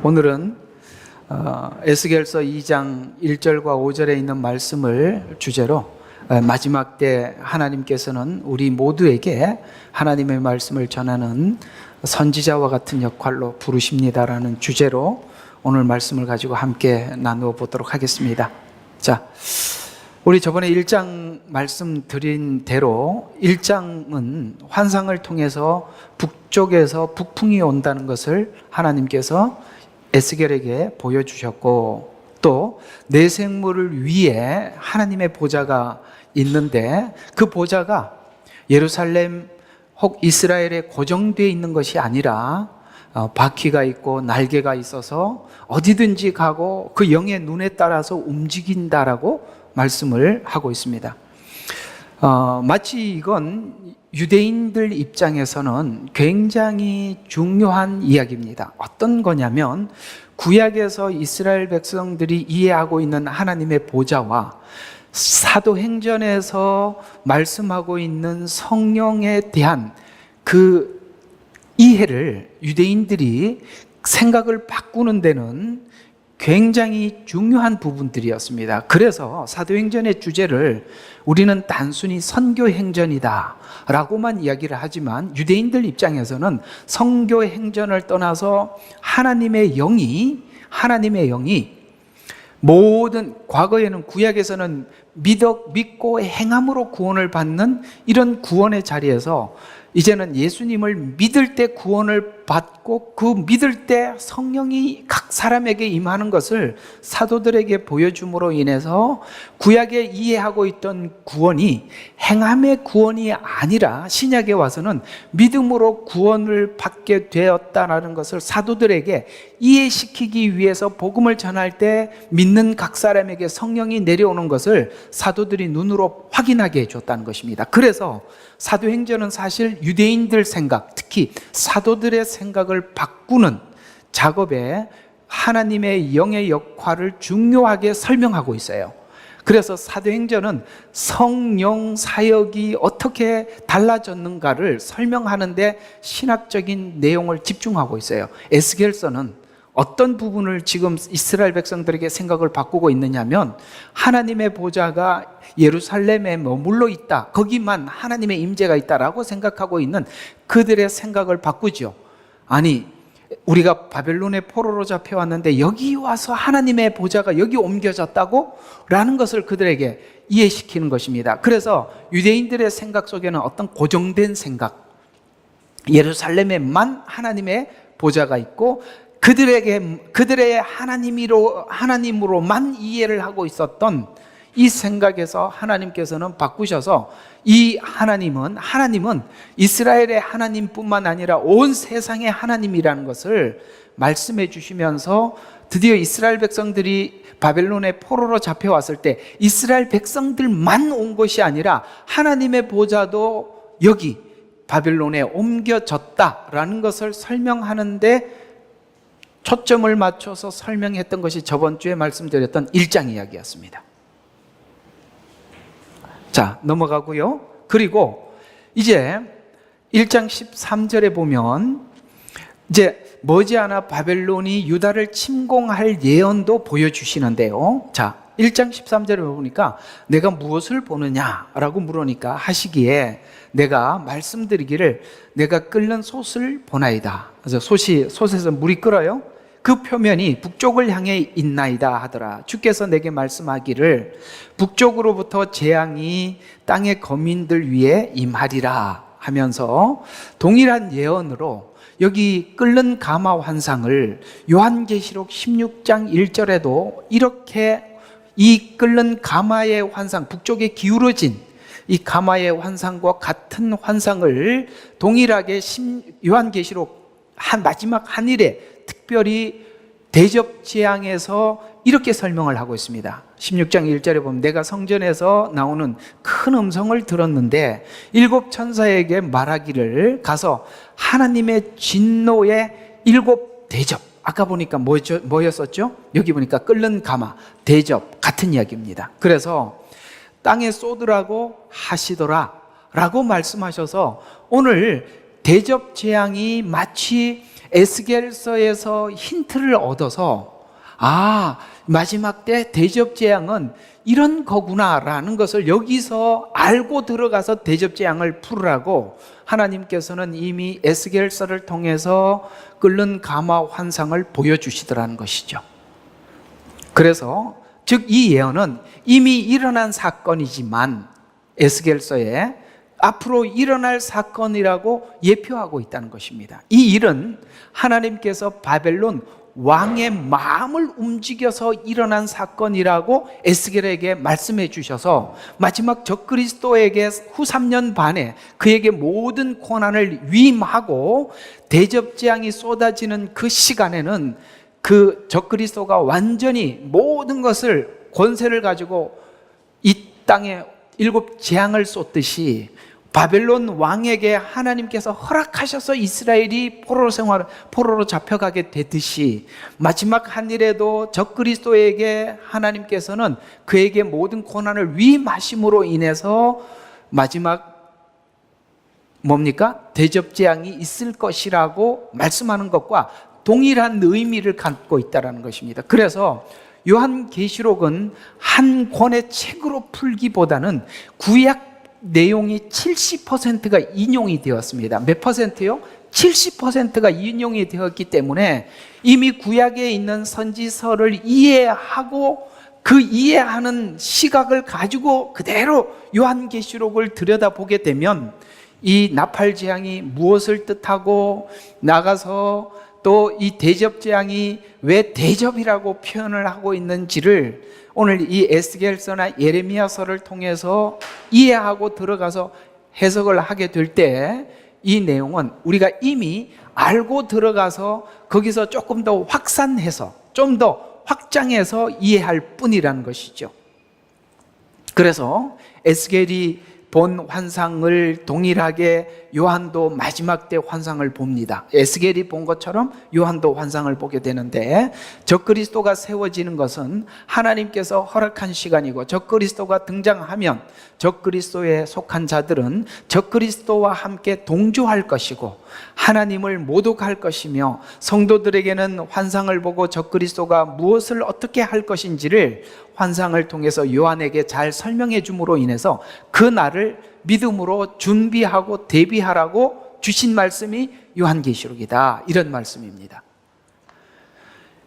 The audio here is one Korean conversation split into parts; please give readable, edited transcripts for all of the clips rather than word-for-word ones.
오늘은 에스겔서 2장 1절과 5절에 있는 말씀을 주제로 마지막 때 하나님께서는 우리 모두에게 하나님의 말씀을 전하는 선지자와 같은 역할로 부르십니다라는 주제로 오늘 말씀을 가지고 함께 나누어 보도록 하겠습니다. 자, 우리 저번에 1장 말씀드린 대로 1장은 환상을 통해서 북쪽에서 북풍이 온다는 것을 하나님께서 에스겔에게 보여주셨고, 또 내생물을 위해 하나님의 보좌가 있는데 그 보좌가 예루살렘 혹 이스라엘에 고정되어 있는 것이 아니라 바퀴가 있고 날개가 있어서 어디든지 가고 그 영의 눈에 따라서 움직인다라고 말씀을 하고 있습니다. 마치 이건 유대인들 입장에서는 굉장히 중요한 이야기입니다. 어떤 거냐면 구약에서 이스라엘 백성들이 이해하고 있는 하나님의 보좌와 사도행전에서 말씀하고 있는 성령에 대한 그 이해를 유대인들이 생각을 바꾸는 데는 굉장히 중요한 부분들이었습니다. 그래서 사도행전의 주제를 우리는 단순히 선교행전이다 라고만 이야기를 하지만 유대인들 입장에서는 선교행전을 떠나서 하나님의 영이 모든, 과거에는 구약에서는 믿고 행함으로 구원을 받는 이런 구원의 자리에서 이제는 예수님을 믿을 때 구원을 받고 그 믿을 때 성령이 각 사람에게 임하는 것을 사도들에게 보여줌으로 인해서 구약에 이해하고 있던 구원이 행함의 구원이 아니라 신약에 와서는 믿음으로 구원을 받게 되었다는 것을 사도들에게 이해시키기 위해서 복음을 전할 때 믿는 각 사람에게 성령이 내려오는 것을 사도들이 눈으로 확인하게 해줬다는 것입니다. 그래서 사도행전은 사실 유대인들 생각, 특히 사도들의 생각을 바꾸는 작업에 하나님의 영의 역할을 중요하게 설명하고 있어요. 그래서 사도행전은 성령 사역이 어떻게 달라졌는가를 설명하는데 신학적인 내용을 집중하고 있어요. 에스겔서는 어떤 부분을 지금 이스라엘 백성들에게 생각을 바꾸고 있느냐면 하나님의 보좌가 예루살렘에 머물러 있다, 거기만 하나님의 임재가 있다라고 생각하고 있는 그들의 생각을 바꾸죠. 아니, 우리가 바벨론의 포로로 잡혀왔는데 여기 와서 하나님의 보좌가 여기 옮겨졌다고? 라는 것을 그들에게 이해시키는 것입니다. 그래서 유대인들의 생각 속에는 어떤 고정된 생각, 예루살렘에만 하나님의 보좌가 있고 그들의 하나님으로만 이해를 하고 있었던 이 생각에서 하나님께서는 바꾸셔서 이 하나님은 이스라엘의 하나님뿐만 아니라 온 세상의 하나님이라는 것을 말씀해 주시면서 드디어 이스라엘 백성들이 바벨론의 포로로 잡혀왔을 때 이스라엘 백성들만 온 것이 아니라 하나님의 보좌도 여기 바벨론에 옮겨졌다라는 것을 설명하는데 초점을 맞춰서 설명했던 것이 저번 주에 말씀드렸던 1장 이야기였습니다. 자, 넘어가고요. 그리고 이제 1장 13절에 보면 이제 머지않아 바벨론이 유다를 침공할 예언도 보여주시는데요. 자, 1장 13절에 보니까 내가 무엇을 보느냐라고 물으니까 하시기에 내가 말씀드리기를 내가 끓는 솥을 보나이다. 그래서 솥에서 물이 끓어요. 그 표면이 북쪽을 향해 있나이다 하더라. 주께서 내게 말씀하기를 북쪽으로부터 재앙이 땅의 거민들 위에 임하리라 하면서 동일한 예언으로 여기 끓는 가마 환상을 요한계시록 16장 1절에도 이렇게 이 끓는 가마의 환상, 북쪽에 기울어진 이 가마의 환상과 같은 환상을 동일하게 요한계시록 마지막 한일에 특별히 대접 재앙에서 이렇게 설명을 하고 있습니다. 16장 1절에 보면 내가 성전에서 나오는 큰 음성을 들었는데 7 천사에게 말하기를 가서 하나님의 진노의 7 대접, 아까 보니까 뭐였었죠? 여기 보니까 끓는 가마, 대접 같은 이야기입니다. 그래서 땅에 쏟으라고 하시더라 라고 말씀하셔서 오늘 대접 재앙이 마치 에스겔서에서 힌트를 얻어서 마지막 때 대접재앙은 이런 거구나라는 것을 여기서 알고 들어가서 대접재앙을 풀으라고 하나님께서는 이미 에스겔서를 통해서 끓는 가마 환상을 보여주시더라는 것이죠. 그래서 즉 이 예언은 이미 일어난 사건이지만 에스겔서에 앞으로 일어날 사건이라고 예표하고 있다는 것입니다. 이 일은 하나님께서 바벨론 왕의 마음을 움직여서 일어난 사건이라고 에스겔에게 말씀해 주셔서 마지막 적그리스도에게 후 3년 반에 그에게 모든 고난을 위임하고 대접재앙이 쏟아지는 그 시간에는 그 적그리스도가 완전히 모든 것을 권세를 가지고 이 땅에 7 재앙을 쏟듯이 바벨론 왕에게 하나님께서 허락하셔서 이스라엘이 포로로 잡혀가게 되듯이 마지막 한 일에도 적그리스도에게 하나님께서는 그에게 모든 고난을 위임하심으로 인해서 마지막 뭡니까? 대접재앙이 있을 것이라고 말씀하는 것과 동일한 의미를 갖고 있다는 것입니다. 그래서 요한계시록은 한 권의 책으로 풀기보다는 구약 내용이 70%가 인용이 되었습니다. 몇 퍼센트요? 70%가 인용이 되었기 때문에 이미 구약에 있는 선지서를 이해하고 그 이해하는 시각을 가지고 그대로 요한계시록을 들여다보게 되면 이 나팔재앙이 무엇을 뜻하고 나가서 또 이 대접재앙이 왜 대접이라고 표현을 하고 있는지를 오늘 이 에스겔서나 예레미야서를 통해서 이해하고 들어가서 해석을 하게 될 때 이 내용은 우리가 이미 알고 들어가서 거기서 조금 더 확산해서 좀 더 확장해서 이해할 뿐이라는 것이죠. 그래서 에스겔이 본 환상을 동일하게 요한도 마지막 때 환상을 봅니다. 에스겔이 본 것처럼 요한도 환상을 보게 되는데 적그리스도가 세워지는 것은 하나님께서 허락한 시간이고 적그리스도가 등장하면 적그리스도에 속한 자들은 적그리스도와 함께 동조할 것이고 하나님을 모독할 것이며 성도들에게는 환상을 보고 적그리스도가 무엇을 어떻게 할 것인지를 환상을 통해서 요한에게 잘 설명해 줌으로 인해서 그 날을 믿음으로 준비하고 대비하라고 주신 말씀이 요한계시록이다, 이런 말씀입니다.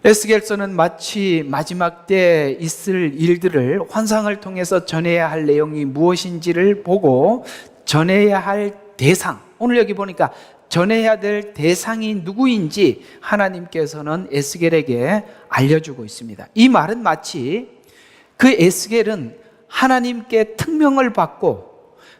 에스겔서는 마치 마지막 때 있을 일들을 환상을 통해서 전해야 할 내용이 무엇인지를 보고 전해야 할 대상, 오늘 여기 보니까 전해야 될 대상이 누구인지 하나님께서는 에스겔에게 알려주고 있습니다. 이 말은 마치 그 에스겔은 하나님께 특명을 받고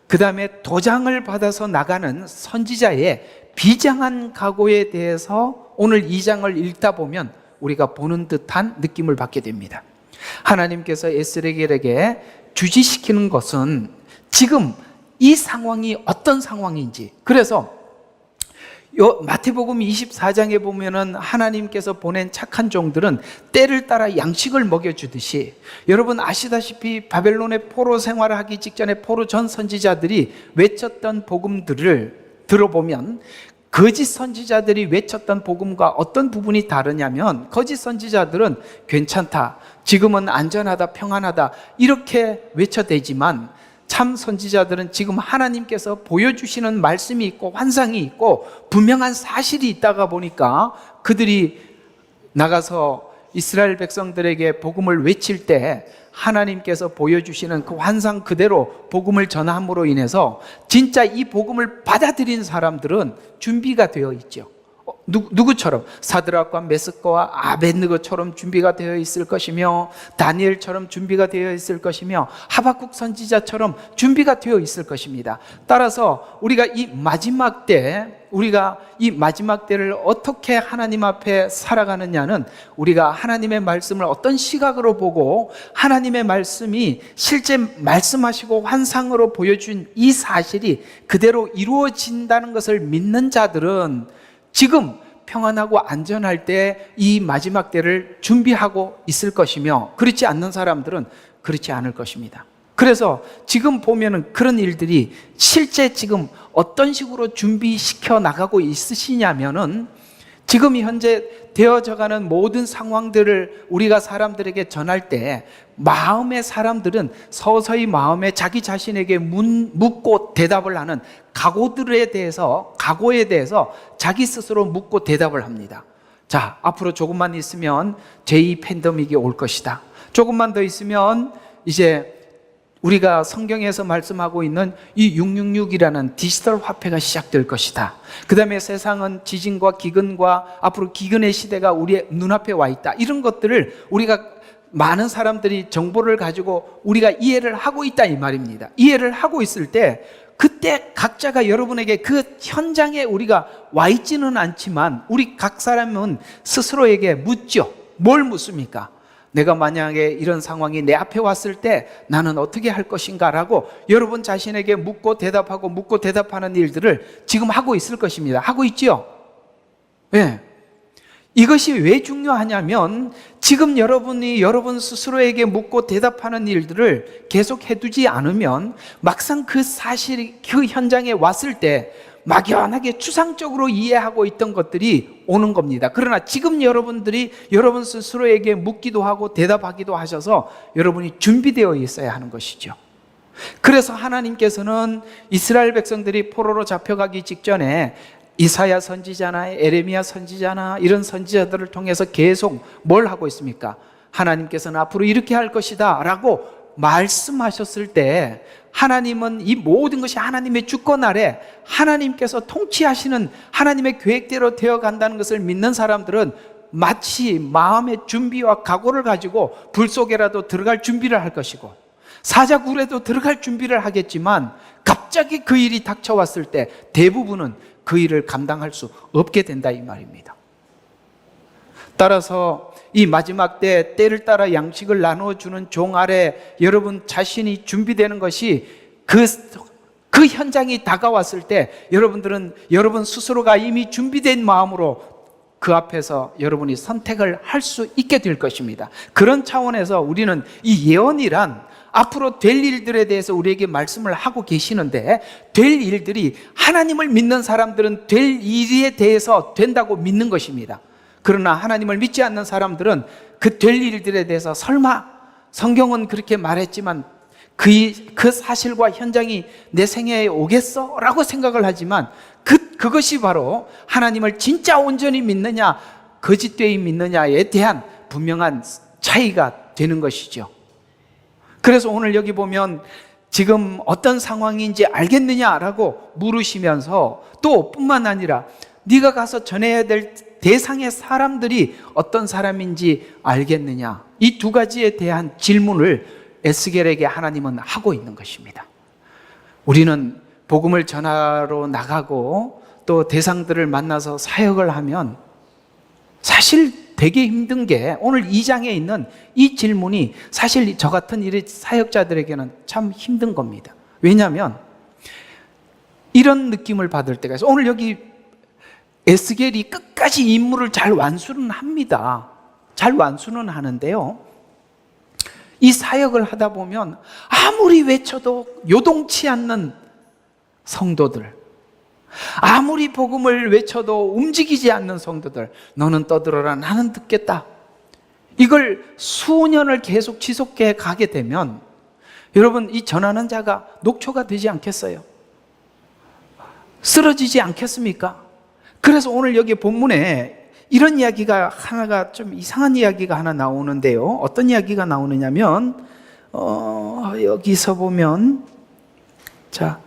그 다음에 도장을 받아서 나가는 선지자의 비장한 각오에 대해서 오늘 2장을 읽다 보면 우리가 보는 듯한 느낌을 받게 됩니다. 하나님께서 에스겔에게 주지시키는 것은 지금 이 상황이 어떤 상황인지, 그래서 마태복음 24장에 보면은 하나님께서 보낸 착한 종들은 때를 따라 양식을 먹여주듯이, 여러분 아시다시피 바벨론의 포로 생활을 하기 직전에 포로 전 선지자들이 외쳤던 복음들을 들어보면 거짓 선지자들이 외쳤던 복음과 어떤 부분이 다르냐면, 거짓 선지자들은 괜찮다, 지금은 안전하다, 평안하다 이렇게 외쳐대지만 참 선지자들은 지금 하나님께서 보여주시는 말씀이 있고 환상이 있고 분명한 사실이 있다가 보니까 그들이 나가서 이스라엘 백성들에게 복음을 외칠 때 하나님께서 보여주시는 그 환상 그대로 복음을 전함으로 인해서 진짜 이 복음을 받아들인 사람들은 준비가 되어 있죠. 누구처럼? 사드락과 메스거와 아벳느고처럼 준비가 되어 있을 것이며, 다니엘처럼 준비가 되어 있을 것이며, 하박국 선지자처럼 준비가 되어 있을 것입니다. 따라서 우리가 이 마지막 때를 어떻게 하나님 앞에 살아가느냐는 우리가 하나님의 말씀을 어떤 시각으로 보고 하나님의 말씀이 실제 말씀하시고 환상으로 보여준 이 사실이 그대로 이루어진다는 것을 믿는 자들은 지금 평안하고 안전할 때 이 마지막 때를 준비하고 있을 것이며, 그렇지 않는 사람들은 그렇지 않을 것입니다. 그래서 지금 보면은 그런 일들이 실제 지금 어떤 식으로 준비시켜 나가고 있으시냐면은, 지금 현재 되어져가는 모든 상황들을 우리가 사람들에게 전할 때 마음의 사람들은 서서히 마음에 자기 자신에게 묻고 대답을 하는 각오에 대해서 자기 스스로 묻고 대답을 합니다. 자, 앞으로 조금만 있으면 제2 팬데믹이 올 것이다. 조금만 더 있으면 이제 우리가 성경에서 말씀하고 있는 이 666이라는 디지털 화폐가 시작될 것이다. 그 다음에 세상은 지진과 기근과 앞으로 기근의 시대가 우리의 눈앞에 와 있다. 이런 것들을 우리가 많은 사람들이 정보를 가지고 우리가 이해를 하고 있다 이 말입니다. 이해를 하고 있을 때 그때 각자가 여러분에게 그 현장에 우리가 와 있지는 않지만 우리 각 사람은 스스로에게 묻죠. 뭘 묻습니까? 내가 만약에 이런 상황이 내 앞에 왔을 때 나는 어떻게 할 것인가 라고 여러분 자신에게 묻고 대답하는 일들을 지금 하고 있을 것입니다. 하고 있지요? 네. 이것이 왜 중요하냐면 지금 여러분이 여러분 스스로에게 묻고 대답하는 일들을 계속 해두지 않으면 막상 그 사실이 그 현장에 왔을 때 막연하게 추상적으로 이해하고 있던 것들이 오는 겁니다. 그러나 지금 여러분들이 여러분 스스로에게 묻기도 하고 대답하기도 하셔서 여러분이 준비되어 있어야 하는 것이죠. 그래서 하나님께서는 이스라엘 백성들이 포로로 잡혀가기 직전에 이사야 선지자나 에레미야 선지자나 이런 선지자들을 통해서 계속 뭘 하고 있습니까? 하나님께서는 앞으로 이렇게 할 것이다 라고 말씀하셨을 때 하나님은 이 모든 것이 하나님의 주권 아래 하나님께서 통치하시는 하나님의 계획대로 되어간다는 것을 믿는 사람들은 마치 마음의 준비와 각오를 가지고 불 속에라도 들어갈 준비를 할 것이고 사자굴에도 들어갈 준비를 하겠지만 갑자기 그 일이 닥쳐왔을 때 대부분은 그 일을 감당할 수 없게 된다 이 말입니다. 따라서 이 마지막 때를 따라 양식을 나누어주는 종 아래 여러분 자신이 준비되는 것이 그 현장이 다가왔을 때 여러분들은 여러분 스스로가 이미 준비된 마음으로 그 앞에서 여러분이 선택을 할 수 있게 될 것입니다. 그런 차원에서 우리는 이 예언이란 앞으로 될 일들에 대해서 우리에게 말씀을 하고 계시는데 될 일들이 하나님을 믿는 사람들은 될 일에 대해서 된다고 믿는 것입니다. 그러나 하나님을 믿지 않는 사람들은 그 될 일들에 대해서 설마 성경은 그렇게 말했지만 그 사실과 현장이 내 생애에 오겠어? 라고 생각을 하지만 그것이 바로 하나님을 진짜 온전히 믿느냐 거짓되이 믿느냐에 대한 분명한 차이가 되는 것이죠. 그래서 오늘 여기 보면 지금 어떤 상황인지 알겠느냐라고 물으시면서 또 뿐만 아니라 네가 가서 전해야 될 대상의 사람들이 어떤 사람인지 알겠느냐, 이 두 가지에 대한 질문을 에스겔에게 하나님은 하고 있는 것입니다. 우리는 복음을 전하러 나가고 또 대상들을 만나서 사역을 하면 사실 되게 힘든 게 오늘 2장에 있는 이 질문이 사실 저 같은 일의 사역자들에게는 참 힘든 겁니다. 왜냐하면 이런 느낌을 받을 때가 있어요. 오늘 여기 에스겔이 끝까지 임무를 잘 완수는 합니다. 잘 완수는 하는데요, 이 사역을 하다 보면 아무리 외쳐도 요동치 않는 성도들, 아무리 복음을 외쳐도 움직이지 않는 성도들, 너는 떠들어라 나는 듣겠다, 이걸 수년을 계속 지속해 가게 되면 여러분 이 전하는 자가 녹초가 되지 않겠어요? 쓰러지지 않겠습니까? 그래서 오늘 여기 본문에 이런 이야기가 하나가 좀 이상한 이야기가 하나 나오는데요, 어떤 이야기가 나오느냐면 여기서 보면 자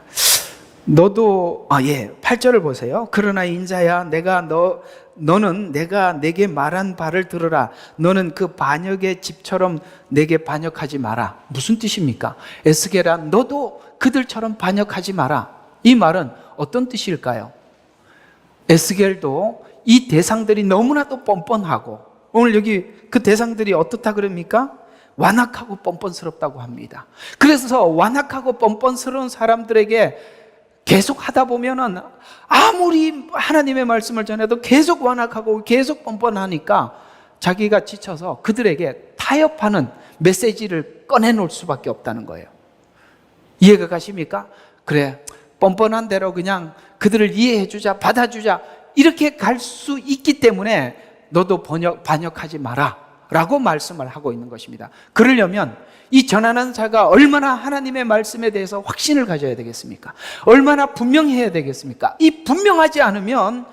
너도 8절을 보세요. 그러나 인자야 너는 내가 내게 말한 바를 들으라. 너는 그 반역의 집처럼 내게 반역하지 마라. 무슨 뜻입니까? 에스겔아 너도 그들처럼 반역하지 마라. 이 말은 어떤 뜻일까요? 에스겔도 이 대상들이 너무나도 뻔뻔하고, 오늘 여기 그 대상들이 어떻다 그럽니까? 완악하고 뻔뻔스럽다고 합니다. 그래서 완악하고 뻔뻔스러운 사람들에게 계속 하다 보면은 아무리 하나님의 말씀을 전해도 계속 완악하고 계속 뻔뻔하니까 자기가 지쳐서 그들에게 타협하는 메시지를 꺼내놓을 수밖에 없다는 거예요. 이해가 가십니까? 그래, 뻔뻔한 대로 그냥 그들을 이해해주자, 받아주자, 이렇게 갈 수 있기 때문에 너도 반역하지 마라 라고 말씀을 하고 있는 것입니다. 그러려면 이 전하는 자가 얼마나 하나님의 말씀에 대해서 확신을 가져야 되겠습니까? 얼마나 분명해야 되겠습니까? 이 분명하지 않으면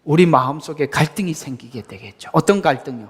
우리 마음속에 갈등이 생기게 되겠죠. 어떤 갈등이요?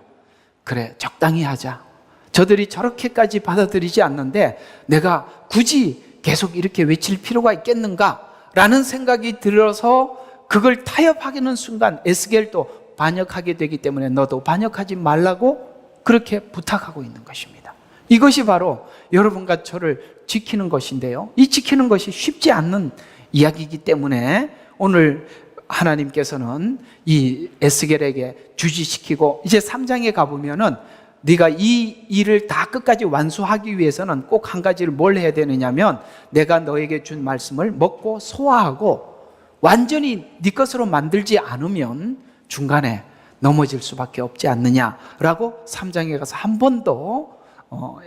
그래, 적당히 하자. 저들이 저렇게까지 받아들이지 않는데 내가 굳이 계속 이렇게 외칠 필요가 있겠는가? 라는 생각이 들어서 그걸 타협하기는 순간 에스겔도 반역하게 되기 때문에 너도 반역하지 말라고 그렇게 부탁하고 있는 것입니다. 이것이 바로 여러분과 저를 지키는 것인데요, 이 지키는 것이 쉽지 않는 이야기이기 때문에 오늘 하나님께서는 이 에스겔에게 주지시키고, 이제 3장에 가보면은 네가 이 일을 다 끝까지 완수하기 위해서는 꼭 한 가지를 뭘 해야 되느냐면, 내가 너에게 준 말씀을 먹고 소화하고 완전히 네 것으로 만들지 않으면 중간에 넘어질 수밖에 없지 않느냐라고 3장에 가서 한 번 더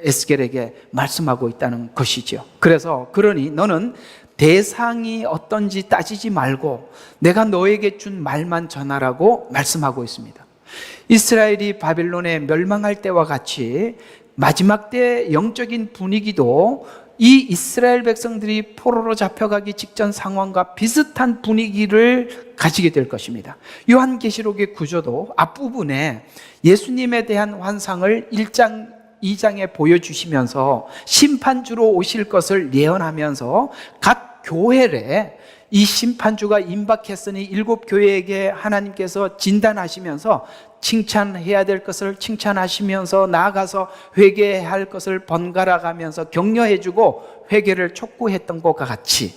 에스겔에게 말씀하고 있다는 것이죠. 그러니 너는 대상이 어떤지 따지지 말고 내가 너에게 준 말만 전하라고 말씀하고 있습니다. 이스라엘이 바벨론에 멸망할 때와 같이 마지막 때 영적인 분위기도 이 이스라엘 백성들이 포로로 잡혀가기 직전 상황과 비슷한 분위기를 가지게 될 것입니다. 요한계시록의 구조도 앞부분에 예수님에 대한 환상을 1장 2장에 보여주시면서 심판주로 오실 것을 예언하면서 각 교회에 이 심판주가 임박했으니 7교회에게 하나님께서 진단하시면서 칭찬해야 될 것을 칭찬하시면서 나아가서 회개해야 할 것을 번갈아 가면서 격려해주고 회개를 촉구했던 것과 같이,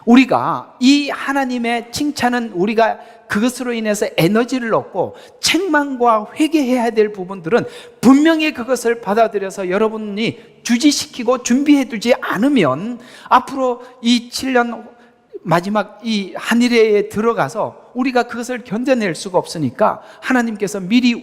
우리가 이 하나님의 칭찬은 우리가 그것으로 인해서 에너지를 얻고 책망과 회개해야 될 부분들은 분명히 그것을 받아들여서 여러분이 주지시키고 준비해두지 않으면 앞으로 이 7년 마지막 이 한일회에 들어가서 우리가 그것을 견뎌낼 수가 없으니까 하나님께서 미리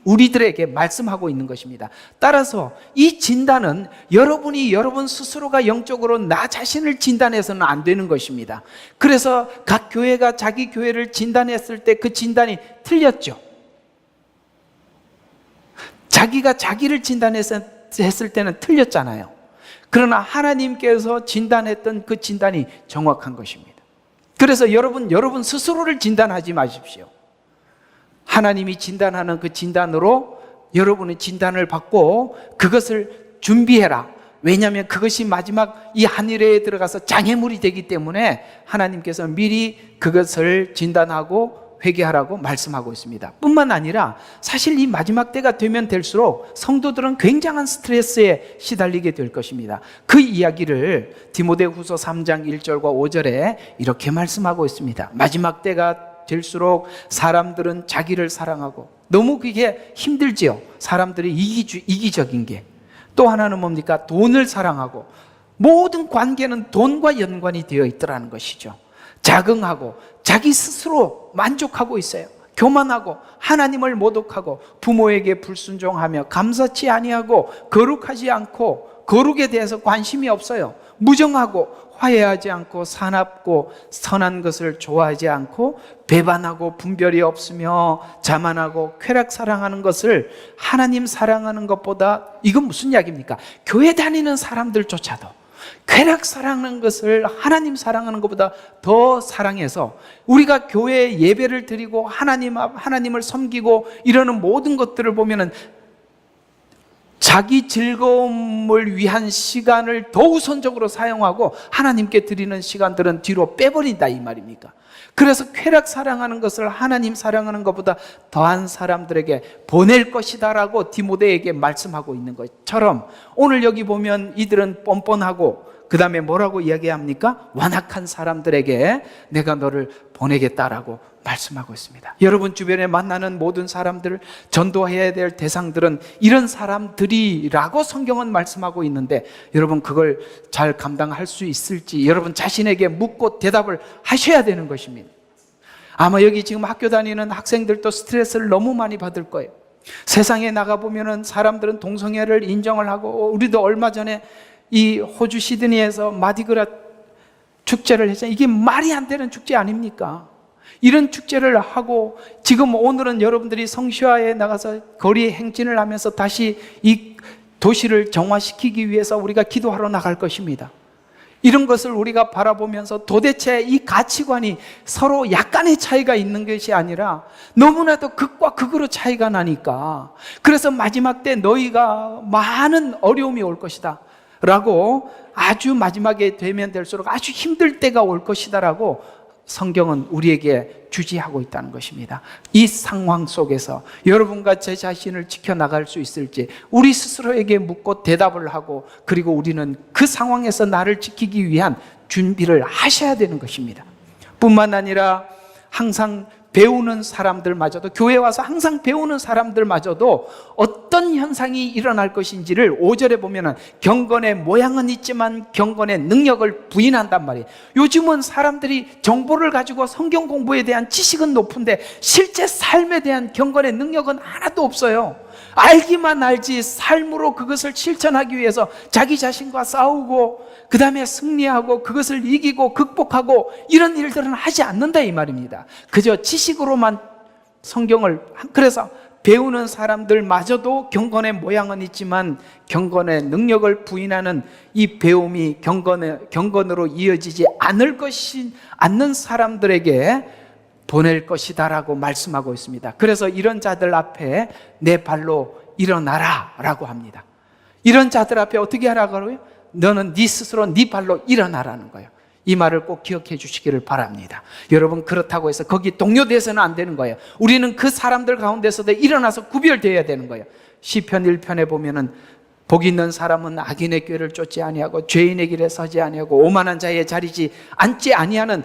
우리들에게 말씀하고 있는 것입니다. 따라서 이 진단은 여러분이 여러분 스스로가 영적으로 나 자신을 진단해서는 안 되는 것입니다. 그래서 각 교회가 자기 교회를 진단했을 때 그 진단이 틀렸죠. 자기가 자기를 진단했을 때는 틀렸잖아요. 그러나 하나님께서 진단했던 그 진단이 정확한 것입니다. 그래서 여러분 스스로를 진단하지 마십시오. 하나님이 진단하는 그 진단으로 여러분의 진단을 받고 그것을 준비해라. 왜냐하면 그것이 마지막 이 한일회에 들어가서 장애물이 되기 때문에 하나님께서 미리 그것을 진단하고 회개하라고 말씀하고 있습니다. 뿐만 아니라 사실 이 마지막 때가 되면 될수록 성도들은 굉장한 스트레스에 시달리게 될 것입니다. 그 이야기를 디모데후서 3장 1절과 5절에 이렇게 말씀하고 있습니다. 마지막 때가 될수록 사람들은 자기를 사랑하고, 너무 그게 힘들지요. 사람들이 이기적인 게. 또 하나는 뭡니까? 돈을 사랑하고, 모든 관계는 돈과 연관이 되어 있더라는 것이죠. 자긍하고 자기 스스로 만족하고 있어요. 교만하고 하나님을 모독하고 부모에게 불순종하며 감사치 아니하고 거룩하지 않고 거룩에 대해서 관심이 없어요. 무정하고 화해하지 않고 사납고 선한 것을 좋아하지 않고 배반하고 분별이 없으며 자만하고 쾌락 사랑하는 것을 하나님 사랑하는 것보다, 이건 무슨 이야기입니까? 교회 다니는 사람들조차도 쾌락 사랑하는 것을 하나님 사랑하는 것보다 더 사랑해서 우리가 교회에 예배를 드리고 하나님을 섬기고 이러는 모든 것들을 보면은 자기 즐거움을 위한 시간을 더 우선적으로 사용하고 하나님께 드리는 시간들은 뒤로 빼버린다, 이 말입니까? 그래서 쾌락 사랑하는 것을 하나님 사랑하는 것보다 더한 사람들에게 보낼 것이다 라고 디모데에게 말씀하고 있는 것처럼, 오늘 여기 보면 이들은 뻔뻔하고 그 다음에 뭐라고 이야기합니까? 완악한 사람들에게 내가 너를 보내겠다라고 말씀하고 있습니다. 여러분 주변에 만나는 모든 사람들, 전도해야 될 대상들은 이런 사람들이라고 성경은 말씀하고 있는데, 여러분 그걸 잘 감당할 수 있을지 여러분 자신에게 묻고 대답을 하셔야 되는 것입니다. 아마 여기 지금 학교 다니는 학생들도 스트레스를 너무 많이 받을 거예요. 세상에 나가보면 사람들은 동성애를 인정을 하고, 우리도 얼마 전에 이 호주 시드니에서 마디그라 축제를 했잖아요. 이게 말이 안 되는 축제 아닙니까? 이런 축제를 하고 지금 오늘은 여러분들이 성시화에 나가서 거리 행진을 하면서 다시 이 도시를 정화시키기 위해서 우리가 기도하러 나갈 것입니다. 이런 것을 우리가 바라보면서 도대체 이 가치관이 서로 약간의 차이가 있는 것이 아니라 너무나도 극과 극으로 차이가 나니까, 그래서 마지막 때 너희가 많은 어려움이 올 것이다 라고, 아주 마지막에 되면 될수록 아주 힘들 때가 올 것이다 라고 성경은 우리에게 주지하고 있다는 것입니다. 이 상황 속에서 여러분과 제 자신을 지켜나갈 수 있을지 우리 스스로에게 묻고 대답을 하고, 그리고 우리는 그 상황에서 나를 지키기 위한 준비를 하셔야 되는 것입니다. 뿐만 아니라 항상 배우는 사람들마저도, 교회에 와서 항상 배우는 사람들마저도 어떤 현상이 일어날 것인지를 5절에 보면은 경건의 모양은 있지만 경건의 능력을 부인한단 말이에요. 요즘은 사람들이 정보를 가지고 성경 공부에 대한 지식은 높은데 실제 삶에 대한 경건의 능력은 하나도 없어요. 알기만 알지 삶으로 그것을 실천하기 위해서 자기 자신과 싸우고 그 다음에 승리하고 그것을 이기고 극복하고 이런 일들은 하지 않는다 이 말입니다. 그저 지식으로만 성경을, 그래서 배우는 사람들마저도 경건의 모양은 있지만 경건의 능력을 부인하는 이 배움이 경건으로 이어지지 않는 사람들에게 보낼 것이다 라고 말씀하고 있습니다. 그래서 이런 자들 앞에 내 발로 일어나라 라고 합니다. 이런 자들 앞에 어떻게 하라고 하고요? 너는 네 스스로 네 발로 일어나라는 거예요. 이 말을 꼭 기억해 주시기를 바랍니다. 여러분, 그렇다고 해서 거기 동료돼서는 안 되는 거예요. 우리는 그 사람들 가운데서도 일어나서 구별되어야 되는 거예요. 시편 1편에 보면은 복 있는 사람은 악인의 꾀를 쫓지 아니하고 죄인의 길에 서지 아니하고 오만한 자의 자리지 앉지 아니하는,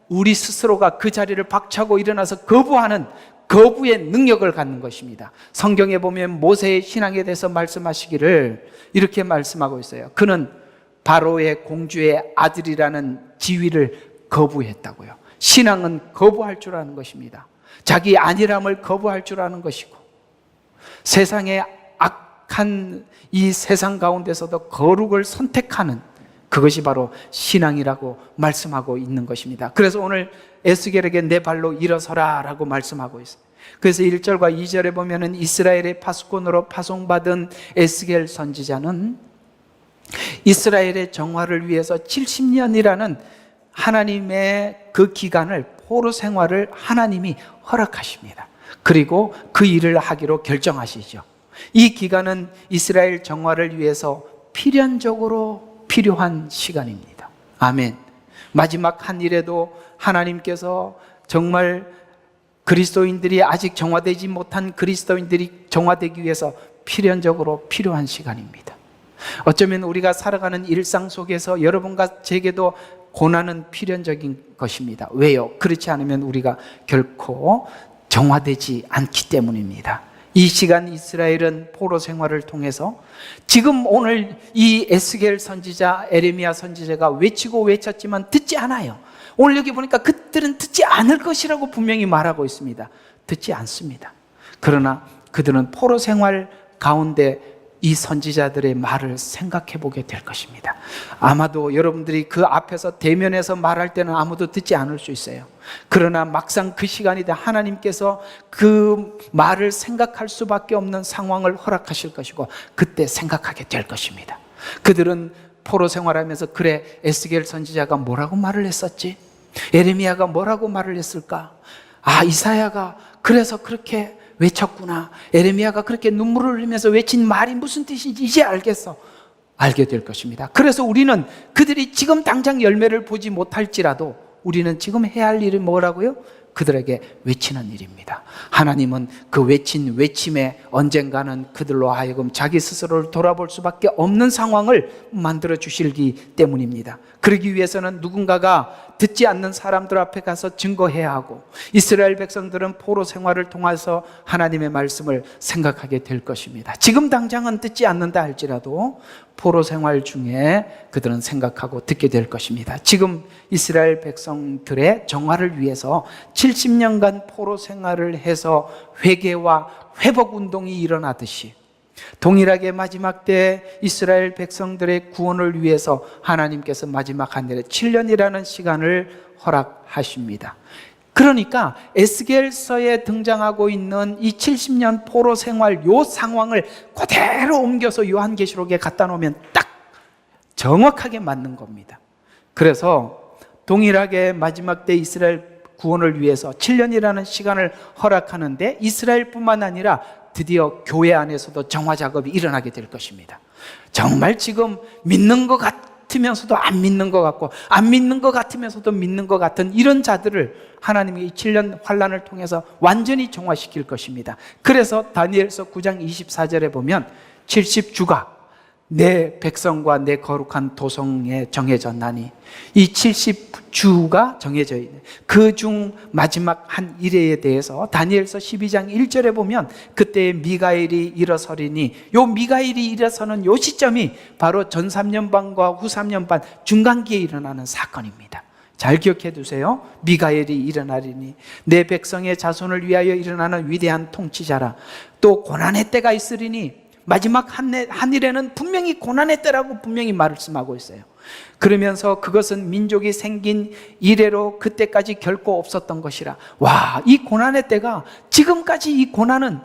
우리 스스로가 그 자리를 박차고 일어나서 거부하는 거부의 능력을 갖는 것입니다. 성경에 보면 모세의 신앙에 대해서 말씀하시기를 이렇게 말씀하고 있어요. 그는 바로의 공주의 아들이라는 지위를 거부했다고요. 신앙은 거부할 줄 아는 것입니다. 자기 안일함을 거부할 줄 아는 것이고, 세상의 악한 이 세상 가운데서도 거룩을 선택하는, 그것이 바로 신앙이라고 말씀하고 있는 것입니다. 그래서 오늘 에스겔에게 내 발로 일어서라 라고 말씀하고 있어요. 그래서 1절과 2절에 보면은 이스라엘의 파수꾼으로 파송받은 에스겔 선지자는 이스라엘의 정화를 위해서 70년이라는 하나님의 그 기간을, 포로 생활을 하나님이 허락하십니다. 그리고 그 일을 하기로 결정하시죠. 이 기간은 이스라엘 정화를 위해서 필연적으로 필요한 시간입니다. 아멘. 마지막 한 일에도 하나님께서 정말 그리스도인들이 아직 정화되지 못한 그리스도인들이 정화되기 위해서 필연적으로 필요한 시간입니다. 어쩌면 우리가 살아가는 일상 속에서 여러분과 제게도 고난은 필연적인 것입니다. 왜요? 그렇지 않으면 우리가 결코 정화되지 않기 때문입니다. 이 시간 이스라엘은 포로 생활을 통해서 지금 오늘 이 에스겔 선지자, 에레미야 선지자가 외치고 외쳤지만 듣지 않아요. 오늘 여기 보니까 그들은 듣지 않을 것이라고 분명히 말하고 있습니다. 듣지 않습니다. 그러나 그들은 포로 생활 가운데 이 선지자들의 말을 생각해 보게 될 것입니다. 아마도 여러분들이 그 앞에서 대면해서 말할 때는 아무도 듣지 않을 수 있어요. 그러나 막상 그 시간이 돼 하나님께서 그 말을 생각할 수밖에 없는 상황을 허락하실 것이고 그때 생각하게 될 것입니다. 그들은 포로 생활하면서 그래, 에스겔 선지자가 뭐라고 말을 했었지? 에레미야가 뭐라고 말을 했을까? 아, 이사야가 그래서 그렇게 외쳤구나. 에레미야가 그렇게 눈물을 흘리면서 외친 말이 무슨 뜻인지 이제 알겠어. 알게 될 것입니다. 그래서 우리는 그들이 지금 당장 열매를 보지 못할지라도 우리는 지금 해야 할 일이 뭐라고요? 그들에게 외치는 일입니다. 하나님은 그 외친 외침에 언젠가는 그들로 하여금 자기 스스로를 돌아볼 수밖에 없는 상황을 만들어 주시기 때문입니다. 그러기 위해서는 누군가가 듣지 않는 사람들 앞에 가서 증거해야 하고, 이스라엘 백성들은 포로 생활을 통해서 하나님의 말씀을 생각하게 될 것입니다. 지금 당장은 듣지 않는다 할지라도 포로 생활 중에 그들은 생각하고 듣게 될 것입니다. 지금 이스라엘 백성들의 정화를 위해서 70년간 포로 생활을 해서 회개와 회복 운동이 일어나듯이 동일하게 마지막 때 이스라엘 백성들의 구원을 위해서 하나님께서 마지막 한 일에 7년이라는 시간을 허락하십니다. 그러니까 에스겔서에 등장하고 있는 이 70년 포로 생활 요 상황을 그대로 옮겨서 요한계시록에 갖다 놓으면 딱 정확하게 맞는 겁니다. 그래서 동일하게 마지막 때 이스라엘 구원을 위해서 7년이라는 시간을 허락하는데 이스라엘뿐만 아니라 드디어 교회 안에서도 정화 작업이 일어나게 될 것입니다. 정말 지금 믿는 것 같으면서도 안 믿는 것 같고 안 믿는 것 같으면서도 믿는 것 같은 이런 자들을 하나님이 이 7년 환란을 통해서 완전히 정화시킬 것입니다. 그래서 다니엘서 9장 24절에 보면 70주가 내 백성과 내 거룩한 도성에 정해졌나니, 이 70주가 정해져 있는 그 중 마지막 한 일회에 대해서 다니엘서 12장 1절에 보면 그때 미가엘이 일어서리니, 요 미가엘이 일어서는 요 시점이 바로 전 3년반과 후 3년반 중간기에 일어나는 사건입니다. 잘 기억해 두세요. 미가엘이 일어나리니 내 백성의 자손을 위하여 일어나는 위대한 통치자라. 또 고난의 때가 있으리니, 마지막 한 일에는 분명히 고난의 때라고 분명히 말씀하고 있어요. 그러면서 그것은 민족이 생긴 이래로 그때까지 결코 없었던 것이라. 와, 이 고난의 때가, 지금까지 이 고난은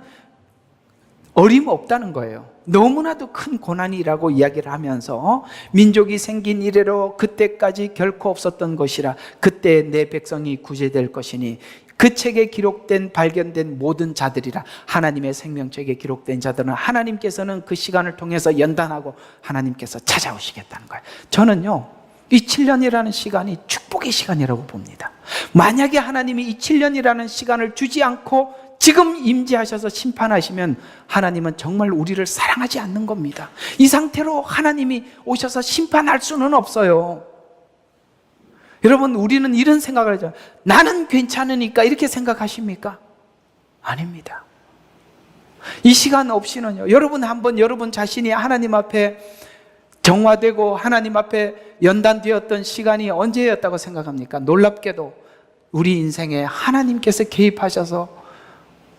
어림없다는 거예요. 너무나도 큰 고난이라고 이야기를 하면서 민족이 생긴 이래로 그때까지 결코 없었던 것이라. 그때 내 백성이 구제될 것이니 그 책에 기록된 발견된 모든 자들이라. 하나님의 생명책에 기록된 자들은 하나님께서는 그 시간을 통해서 연단하고 하나님께서 찾아오시겠다는 거예요. 저는요, 이 7년이라는 시간이 축복의 시간이라고 봅니다. 만약에 하나님이 이 7년이라는 시간을 주지 않고 지금 임재하셔서 심판하시면 하나님은 정말 우리를 사랑하지 않는 겁니다. 이 상태로 하나님이 오셔서 심판할 수는 없어요. 여러분, 우리는 이런 생각을 하죠. 나는 괜찮으니까, 이렇게 생각하십니까? 아닙니다. 이 시간 없이는요, 여러분 한번 여러분 자신이 하나님 앞에 정화되고 하나님 앞에 연단되었던 시간이 언제였다고 생각합니까? 놀랍게도 우리 인생에 하나님께서 개입하셔서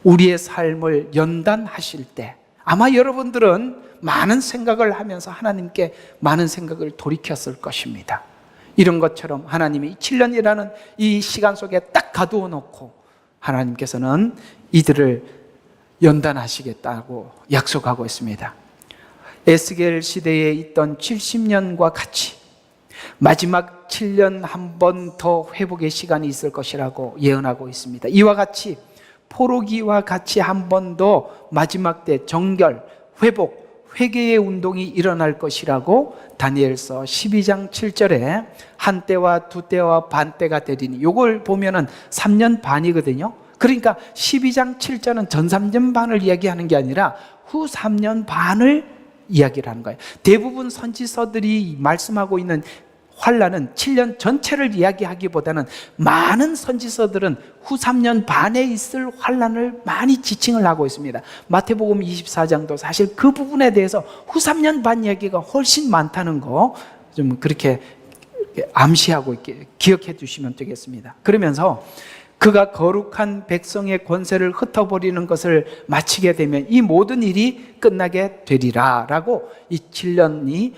우리의 삶을 연단하실 때, 아마 여러분들은 많은 생각을 하면서 하나님께 많은 생각을 돌이켰을 것입니다. 이런 것처럼 하나님이 7년이라는 이 시간 속에 딱 가두어 놓고 하나님께서는 이들을 연단하시겠다고 약속하고 있습니다. 에스겔 시대에 있던 70년과 같이 마지막 7년 한 번 더 회복의 시간이 있을 것이라고 예언하고 있습니다. 이와 같이 포로기와 같이 한 번 더 마지막 때 정결, 회복, 회개의 운동이 일어날 것이라고 다니엘서 12장 7절에 한 때와 두 때와 반 때가 되리니, 요걸 보면은 3년 반이거든요. 그러니까 12장 7절은 전 3년 반을 이야기하는 게 아니라 후 3년 반을 이야기를 하는 거예요. 대부분 선지서들이 말씀하고 있는 환란은 7년 전체를 이야기하기보다는 많은 선지서들은 후 3년 반에 있을 환란을 많이 지칭을 하고 있습니다. 마태복음 24장도 사실 그 부분에 대해서 후 3년 반 이야기가 훨씬 많다는 거 좀 그렇게 암시하고 있게 기억해 주시면 되겠습니다. 그러면서 그가 거룩한 백성의 권세를 흩어버리는 것을 마치게 되면 이 모든 일이 끝나게 되리라 라고, 이 7년이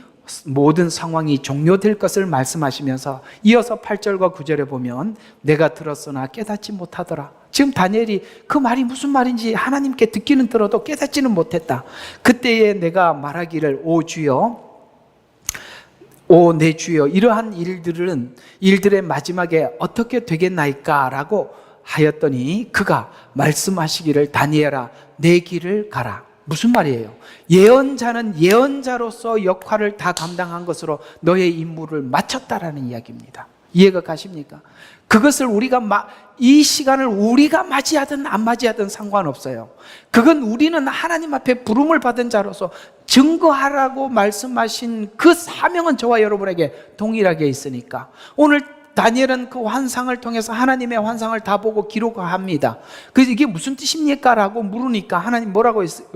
모든 상황이 종료될 것을 말씀하시면서 이어서 8절과 9절에 보면 내가 들었으나 깨닫지 못하더라. 지금 다니엘이 그 말이 무슨 말인지 하나님께 듣기는 들어도 깨닫지는 못했다. 그때에 내가 말하기를 오 주여, 오 내 주여, 이러한 일들의 마지막에 어떻게 되겠나이까 라고 하였더니 그가 말씀하시기를 다니엘아 내 길을 가라. 무슨 말이에요? 예언자는 예언자로서 역할을 다 감당한 것으로 너의 임무를 마쳤다라는 이야기입니다. 이해가 가십니까? 그것을 이 시간을 우리가 맞이하든 안 맞이하든 상관없어요. 그건 우리는 하나님 앞에 부름을 받은 자로서 증거하라고 말씀하신 그 사명은 저와 여러분에게 동일하게 있으니까, 오늘 다니엘은 그 환상을 통해서 하나님의 환상을 다 보고 기록합니다. 그래서 이게 무슨 뜻입니까? 라고 물으니까 하나님 뭐라고 했어요?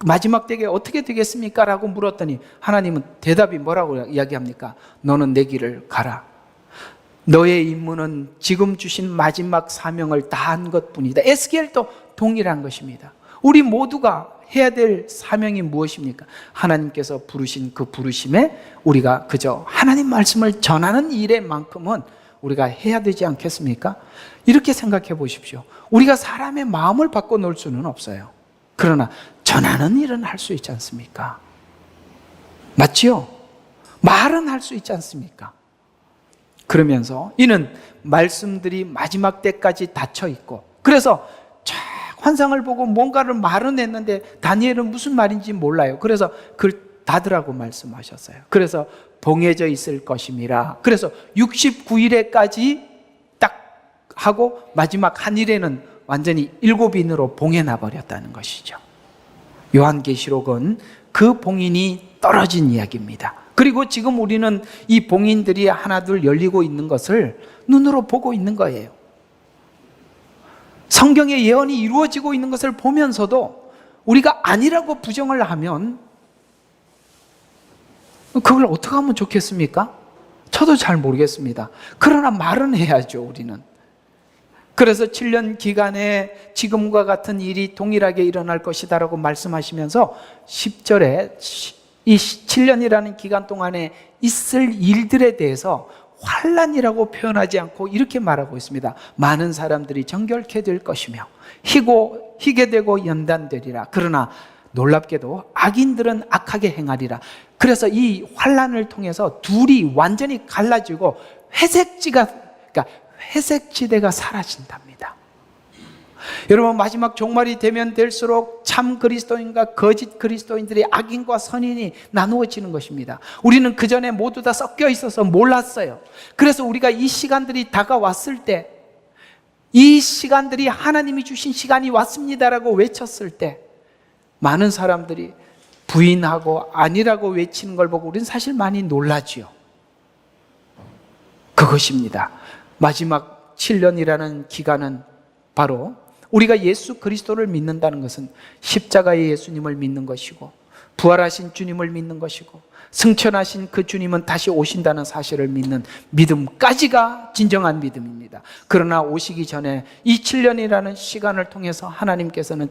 마지막 때에 어떻게 되겠습니까? 라고 물었더니 하나님은 대답이 뭐라고 이야기합니까? 너는 내 길을 가라. 너의 임무는 지금 주신 마지막 사명을 다한 것뿐이다. 에스겔도 동일한 것입니다. 우리 모두가 해야 될 사명이 무엇입니까? 하나님께서 부르신 그 부르심에 우리가 그저 하나님 말씀을 전하는 일에만큼은 우리가 해야 되지 않겠습니까? 이렇게 생각해 보십시오. 우리가 사람의 마음을 바꿔놓을 수는 없어요. 그러나 전하는 일은 할 수 있지 않습니까? 맞지요? 말은 할 수 있지 않습니까? 그러면서 이는 말씀들이 마지막 때까지 닫혀 있고, 그래서 쫙 환상을 보고 뭔가를 말은 했는데 다니엘은 무슨 말인지 몰라요. 그래서 그걸 닫으라고 말씀하셨어요. 그래서 봉해져 있을 것임이라. 그래서 69일에까지 딱 하고 마지막 한 일에는 완전히 7인으로 봉해놔 버렸다는 것이죠. 요한계시록은 그 봉인이 떨어진 이야기입니다. 그리고 지금 우리는 이 봉인들이 하나둘 열리고 있는 것을 눈으로 보고 있는 거예요. 성경의 예언이 이루어지고 있는 것을 보면서도 우리가 아니라고 부정을 하면 그걸 어떻게 하면 좋겠습니까? 저도 잘 모르겠습니다. 그러나 말은 해야죠, 우리는. 그래서 7년 기간에 지금과 같은 일이 동일하게 일어날 것이다 라고 말씀하시면서 10절에 이 7년이라는 기간 동안에 있을 일들에 대해서 환란이라고 표현하지 않고 이렇게 말하고 있습니다. 많은 사람들이 정결케 될 것이며 희게 되고 연단되리라. 그러나 놀랍게도 악인들은 악하게 행하리라. 그래서 이 환란을 통해서 둘이 완전히 갈라지고 회색지대가 사라진답니다. 여러분, 마지막 종말이 되면 될수록 참 그리스도인과 거짓 그리스도인들이, 악인과 선인이 나누어지는 것입니다. 우리는 그 전에 모두 다 섞여 있어서 몰랐어요. 그래서 우리가 이 시간들이 다가왔을 때, 이 시간들이 하나님이 주신 시간이 왔습니다라고 외쳤을 때 많은 사람들이 부인하고 아니라고 외치는 걸 보고 우리는 사실 많이 놀라지요. 그것입니다. 마지막 7년이라는 기간은 바로 우리가 예수 그리스도를 믿는다는 것은 십자가의 예수님을 믿는 것이고, 부활하신 주님을 믿는 것이고, 승천하신 그 주님은 다시 오신다는 사실을 믿는 믿음까지가 진정한 믿음입니다. 그러나 오시기 전에 이 7년이라는 시간을 통해서 하나님께서는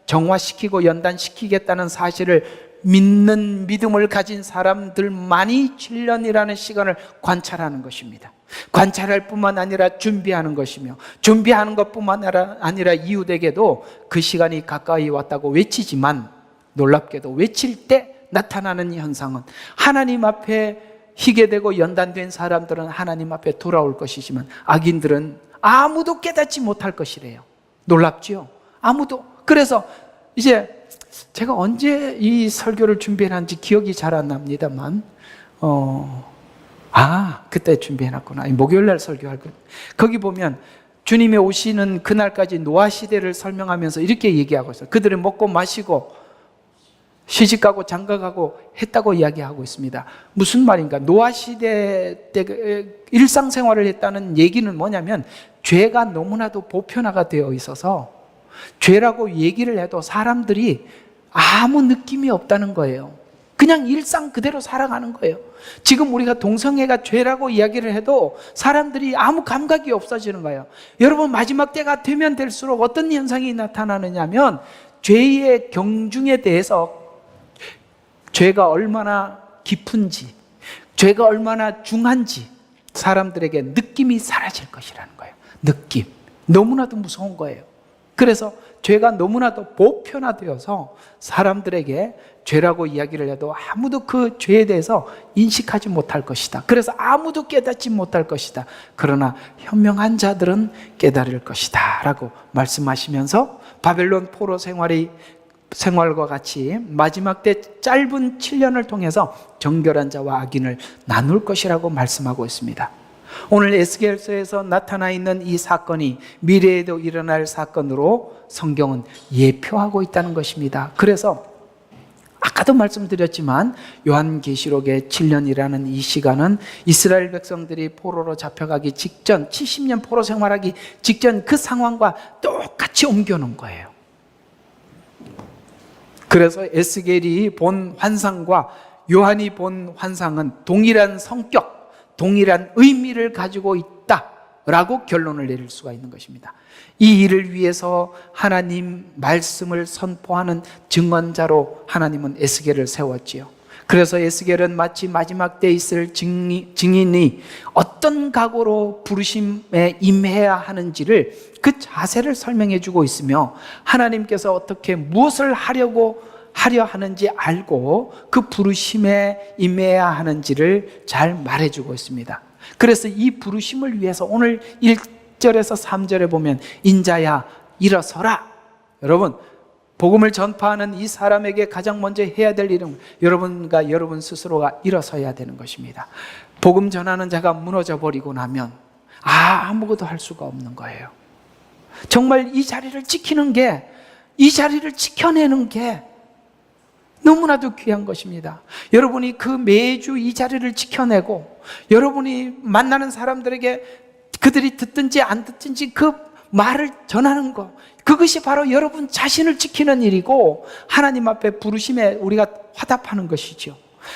정화시키고 연단시키겠다는 사실을 믿는 믿음을 가진 사람들만이 7년이라는 시간을 관찰하는 것입니다. 관찰할 뿐만 아니라 준비하는 것이며, 준비하는 것뿐만 아니라 이웃에게도 그 시간이 가까이 왔다고 외치지만, 놀랍게도 외칠 때 나타나는 현상은 하나님 앞에 희게 되고 연단된 사람들은 하나님 앞에 돌아올 것이지만 악인들은 아무도 깨닫지 못할 것이래요. 놀랍지요? 아무도. 그래서 이제 제가 언제 이 설교를 준비해놨는지 기억이 잘 안 납니다만 그때 준비해놨구나. 목요일날 설교할 거. 거기 보면 주님이 오시는 그날까지 노아 시대를 설명하면서 이렇게 얘기하고 있어요. 그들이 먹고 마시고 시집가고 장가가고 했다고 이야기하고 있습니다. 무슨 말인가? 노아 시대 때 일상생활을 했다는 얘기는 뭐냐면, 죄가 너무나도 보편화가 되어 있어서 죄라고 얘기를 해도 사람들이 아무 느낌이 없다는 거예요. 그냥 일상 그대로 살아가는 거예요. 지금 우리가 동성애가 죄라고 이야기를 해도 사람들이 아무 감각이 없어지는 거예요. 여러분, 마지막 때가 되면 될수록 어떤 현상이 나타나느냐면, 죄의 경중에 대해서, 죄가 얼마나 깊은지, 죄가 얼마나 중한지 사람들에게 느낌이 사라질 것이라는 거예요. 느낌. 너무나도 무서운 거예요. 그래서 죄가 너무나도 보편화되어서 사람들에게 죄라고 이야기를 해도 아무도 그 죄에 대해서 인식하지 못할 것이다. 그래서 아무도 깨닫지 못할 것이다. 그러나 현명한 자들은 깨달을 것이다 라고 말씀하시면서 바벨론 포로 생활과 같이 마지막 때 짧은 7년을 통해서 정결한 자와 악인을 나눌 것이라고 말씀하고 있습니다. 오늘 에스겔서에서 나타나 있는 이 사건이 미래에도 일어날 사건으로 성경은 예표하고 있다는 것입니다. 그래서 아까도 말씀드렸지만 요한계시록의 7년이라는 이 시간은 이스라엘 백성들이 포로로 잡혀가기 직전, 70년 포로 생활하기 직전 그 상황과 똑같이 옮겨놓은 거예요. 그래서 에스겔이 본 환상과 요한이 본 환상은 동일한 성격, 동일한 의미를 가지고 있다라고 결론을 내릴 수가 있는 것입니다. 이 일을 위해서 하나님 말씀을 선포하는 증언자로 하나님은 에스겔을 세웠지요. 그래서 에스겔은 마치 마지막 때에 있을 증인이 어떤 각오로 부르심에 임해야 하는지를 그 자세를 설명해 주고 있으며, 하나님께서 어떻게 무엇을 하려 하는지 알고 그 부르심에 임해야 하는지를 잘 말해주고 있습니다. 그래서 이 부르심을 위해서 오늘 1절에서 3절에 보면 인자야 일어서라. 여러분, 복음을 전파하는 이 사람에게 가장 먼저 해야 될 일은 여러분과 여러분 스스로가 일어서야 되는 것입니다. 복음 전하는 자가 무너져 버리고 나면 아무것도 할 수가 없는 거예요. 정말 이 자리를 지키는 게, 이 자리를 지켜내는 게 너무나도 귀한 것입니다. 여러분이 그 매주 이 자리를 지켜내고, 여러분이 만나는 사람들에게 그들이 듣든지 안 듣든지 그 말을 전하는 것, 그것이 바로 여러분 자신을 지키는 일이고 하나님 앞에 부르심에 우리가 화답하는 것이죠.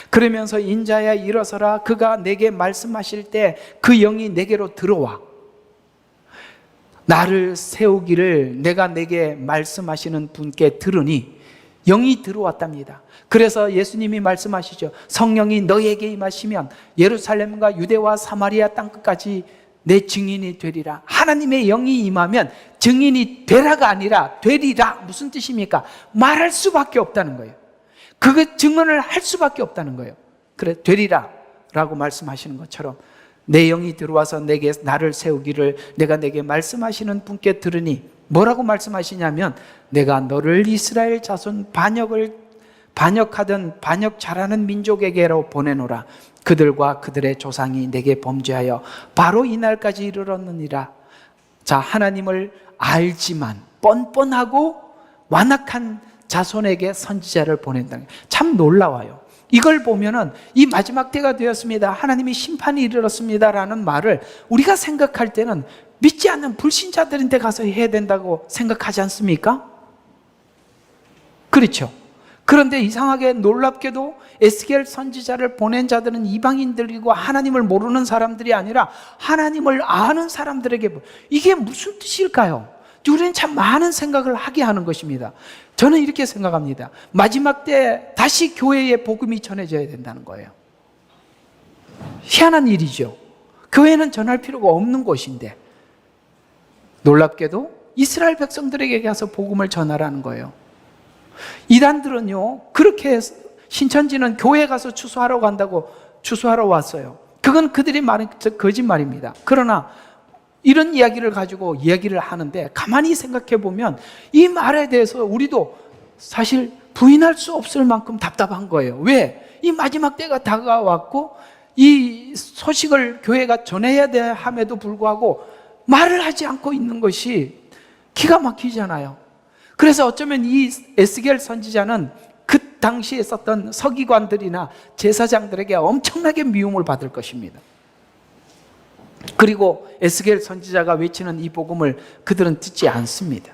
그러면서 인자야 일어서라. 그가 내게 말씀하실 때 그 영이 내게로 들어와 나를 세우기를 내가 내게 말씀하시는 분께 들으니, 영이 들어왔답니다. 그래서 예수님이 말씀하시죠. 성령이 너에게 임하시면 예루살렘과 유대와 사마리아 땅끝까지 내 증인이 되리라. 하나님의 영이 임하면 증인이 되라가 아니라 되리라. 무슨 뜻입니까? 말할 수밖에 없다는 거예요. 그 증언을 할 수밖에 없다는 거예요. 그래, 되리라 라고 말씀하시는 것처럼 내 영이 들어와서 내게 나를 세우기를 내가 내게 말씀하시는 분께 들으니, 뭐라고 말씀하시냐면 내가 너를 이스라엘 자손 반역하던 반역 잘하는 민족에게로 보내노라. 그들과 그들의 조상이 내게 범죄하여 바로 이날까지 이르렀느니라. 자, 하나님을 알지만 뻔뻔하고 완악한 자손에게 선지자를 보낸다는 게 참 놀라워요. 이걸 보면은 이 마지막 때가 되었습니다, 하나님이 심판이 이르렀습니다 라는 말을 우리가 생각할 때는 믿지 않는 불신자들한테 가서 해야 된다고 생각하지 않습니까? 그렇죠. 그런데 이상하게 놀랍게도 에스겔 선지자를 보낸 자들은 이방인들이고 하나님을 모르는 사람들이 아니라 하나님을 아는 사람들에게, 이게 무슨 뜻일까요? 우리는 참 많은 생각을 하게 하는 것입니다. 저는 이렇게 생각합니다. 마지막 때 다시 교회에 복음이 전해져야 된다는 거예요. 희한한 일이죠. 교회는 전할 필요가 없는 곳인데 놀랍게도 이스라엘 백성들에게 가서 복음을 전하라는 거예요. 이단들은요, 그렇게 신천지는 교회 가서 추수하러 간다고 추수하러 왔어요. 그건 그들이 말한 거짓말입니다. 그러나 이런 이야기를 가지고 이야기를 하는데 가만히 생각해 보면 이 말에 대해서 우리도 사실 부인할 수 없을 만큼 답답한 거예요. 왜? 이 마지막 때가 다가왔고 이 소식을 교회가 전해야 함에도 불구하고 말을 하지 않고 있는 것이 기가 막히잖아요. 그래서 어쩌면 이 에스겔 선지자는 그 당시에 썼던 서기관들이나 제사장들에게 엄청나게 미움을 받을 것입니다. 그리고 에스겔 선지자가 외치는 이 복음을 그들은 듣지 않습니다.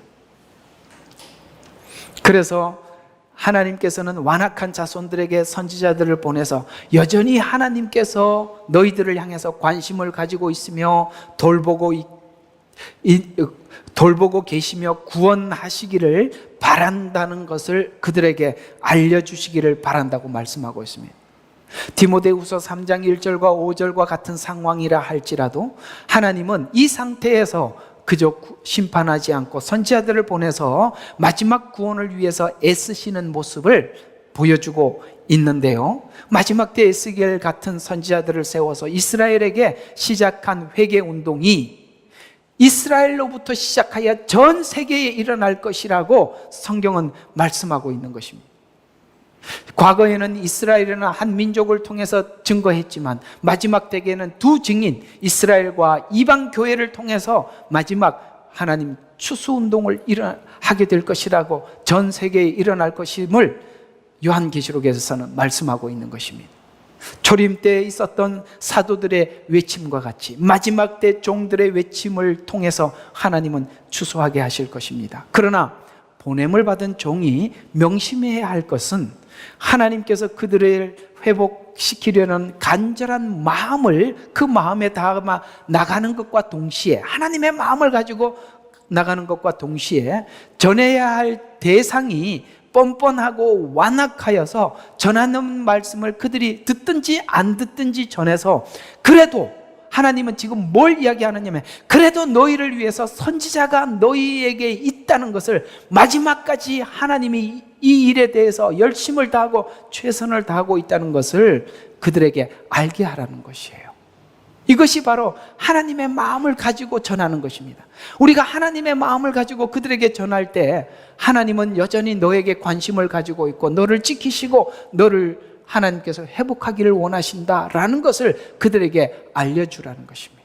그래서 하나님께서는 완악한 자손들에게 선지자들을 보내서 여전히 하나님께서 너희들을 향해서 관심을 가지고 있으며 돌보고 계시며 구원하시기를 바란다는 것을 그들에게 알려주시기를 바란다고 말씀하고 있습니다. 디모데후서 3장 1절과 5절과 같은 상황이라 할지라도 하나님은 이 상태에서 그저 심판하지 않고 선지자들을 보내서 마지막 구원을 위해서 애쓰시는 모습을 보여주고 있는데요, 마지막 때 에스겔 같은 선지자들을 세워서 이스라엘에게 시작한 회개 운동이 이스라엘로부터 시작하여 전 세계에 일어날 것이라고 성경은 말씀하고 있는 것입니다. 과거에는 이스라엘은 한 민족을 통해서 증거했지만 마지막 때에는 두 증인 이스라엘과 이방 교회를 통해서 마지막 하나님 추수운동을 하게 될 것이라고, 전 세계에 일어날 것임을 요한계시록에서는 말씀하고 있는 것입니다. 초림 때에 있었던 사도들의 외침과 같이 마지막 때 종들의 외침을 통해서 하나님은 추수하게 하실 것입니다. 그러나 보냄을 받은 종이 명심해야 할 것은 하나님께서 그들을 회복시키려는 간절한 마음을 그 마음에 담아 나가는 것과 동시에, 하나님의 마음을 가지고 나가는 것과 동시에 전해야 할 대상이 뻔뻔하고 완악하여서 전하는 말씀을 그들이 듣든지 안 듣든지 전해서, 그래도 하나님은 지금 뭘 이야기하느냐면, 그래도 너희를 위해서 선지자가 너희에게 있다는 것을, 마지막까지 하나님이 이 일에 대해서 열심을 다하고 최선을 다하고 있다는 것을 그들에게 알게 하라는 것이에요. 이것이 바로 하나님의 마음을 가지고 전하는 것입니다. 우리가 하나님의 마음을 가지고 그들에게 전할 때, 하나님은 여전히 너에게 관심을 가지고 있고 너를 지키시고 너를 하나님께서 회복하기를 원하신다라는 것을 그들에게 알려주라는 것입니다.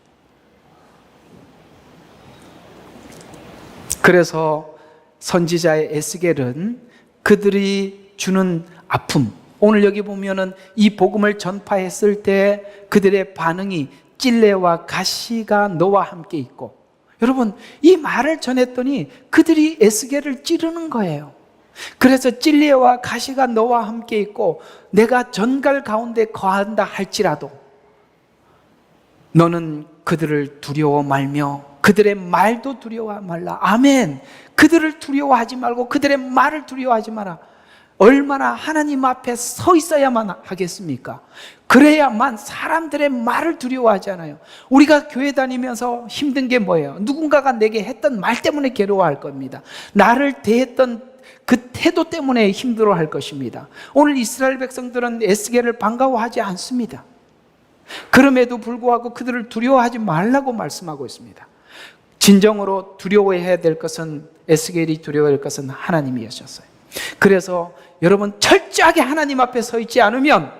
그래서 선지자의 에스겔은 그들이 주는 아픔, 오늘 여기 보면은 이 복음을 전파했을 때 그들의 반응이 찔레와 가시가 너와 함께 있고, 여러분 이 말을 전했더니 그들이 에스겔을 찌르는 거예요. 그래서 찔레와 가시가 너와 함께 있고 내가 전갈 가운데 거한다 할지라도 너는 그들을 두려워 말며 그들의 말도 두려워 말라. 아멘. 그들을 두려워하지 말고 그들의 말을 두려워하지 마라. 얼마나 하나님 앞에 서 있어야만 하겠습니까? 그래야만 사람들의 말을 두려워하잖아요. 우리가 교회 다니면서 힘든 게 뭐예요? 누군가가 내게 했던 말 때문에 괴로워할 겁니다. 나를 대했던 그 태도 때문에 힘들어할 것입니다. 오늘 이스라엘 백성들은 에스겔을 반가워하지 않습니다. 그럼에도 불구하고 그들을 두려워하지 말라고 말씀하고 있습니다. 진정으로 두려워해야 될 것은, 에스겔이 두려워할 것은 하나님이셨어요. 그래서 여러분 철저하게 하나님 앞에 서 있지 않으면,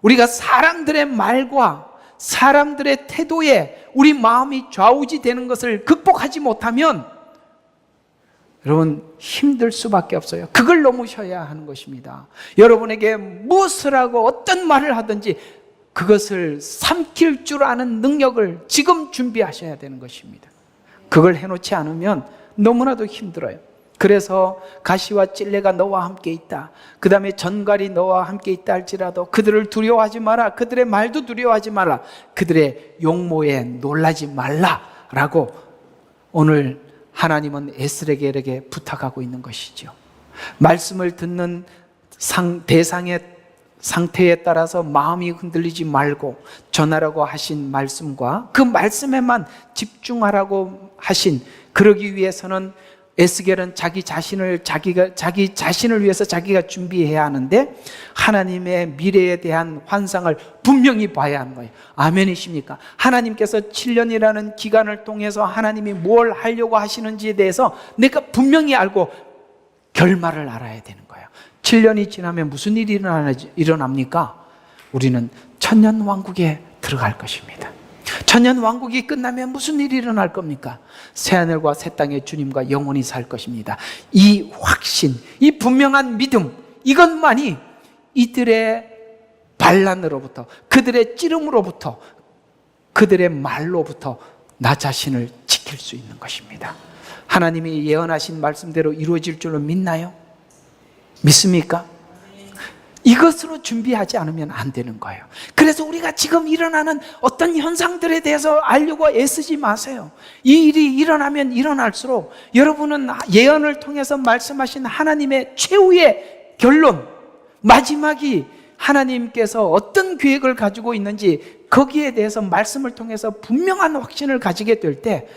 우리가 사람들의 말과 사람들의 태도에 우리 마음이 좌우지되는 것을 극복하지 못하면 여러분 힘들 수밖에 없어요. 그걸 넘으셔야 하는 것입니다. 여러분에게 무엇을 하고 어떤 말을 하든지 그것을 삼킬 줄 아는 능력을 지금 준비하셔야 되는 것입니다. 그걸 해놓지 않으면 너무나도 힘들어요. 그래서 가시와 찔레가 너와 함께 있다, 그 다음에 전갈이 너와 함께 있다 할지라도 그들을 두려워하지 마라. 그들의 말도 두려워하지 마라. 그들의 용모에 놀라지 말라라고 오늘 하나님은 에스겔에게 부탁하고 있는 것이죠. 말씀을 듣는 대상의 상태에 따라서 마음이 흔들리지 말고 전하라고 하신 말씀과 그 말씀에만 집중하라고 하신, 그러기 위해서는 에스겔은 자기 자신을 위해서 자기가 준비해야 하는데 하나님의 미래에 대한 환상을 분명히 봐야 하는 거예요. 아멘이십니까? 하나님께서 7년이라는 기간을 통해서 하나님이 뭘 하려고 하시는지에 대해서 내가 분명히 알고 결말을 알아야 되는 거예요. 7년이 지나면 무슨 일이 일어납니까? 우리는 천년왕국에 들어갈 것입니다. 천년왕국이 끝나면 무슨 일이 일어날 겁니까? 새하늘과 새 땅에 주님과 영원히 살 것입니다. 이 확신, 이 분명한 믿음, 이것만이 이들의 반란으로부터, 그들의 찌름으로부터, 그들의 말로부터 나 자신을 지킬 수 있는 것입니다. 하나님이 예언하신 말씀대로 이루어질 줄로 믿나요? 믿습니까? 이것으로 준비하지 않으면 안 되는 거예요. 그래서 우리가 지금 일어나는 어떤 현상들에 대해서 알려고 애쓰지 마세요. 이 일이 일어나면 일어날수록 여러분은 예언을 통해서 말씀하신 하나님의 최후의 결론, 마지막이 하나님께서 어떤 계획을 가지고 있는지 거기에 대해서 말씀을 통해서 분명한 확신을 가지게 될 때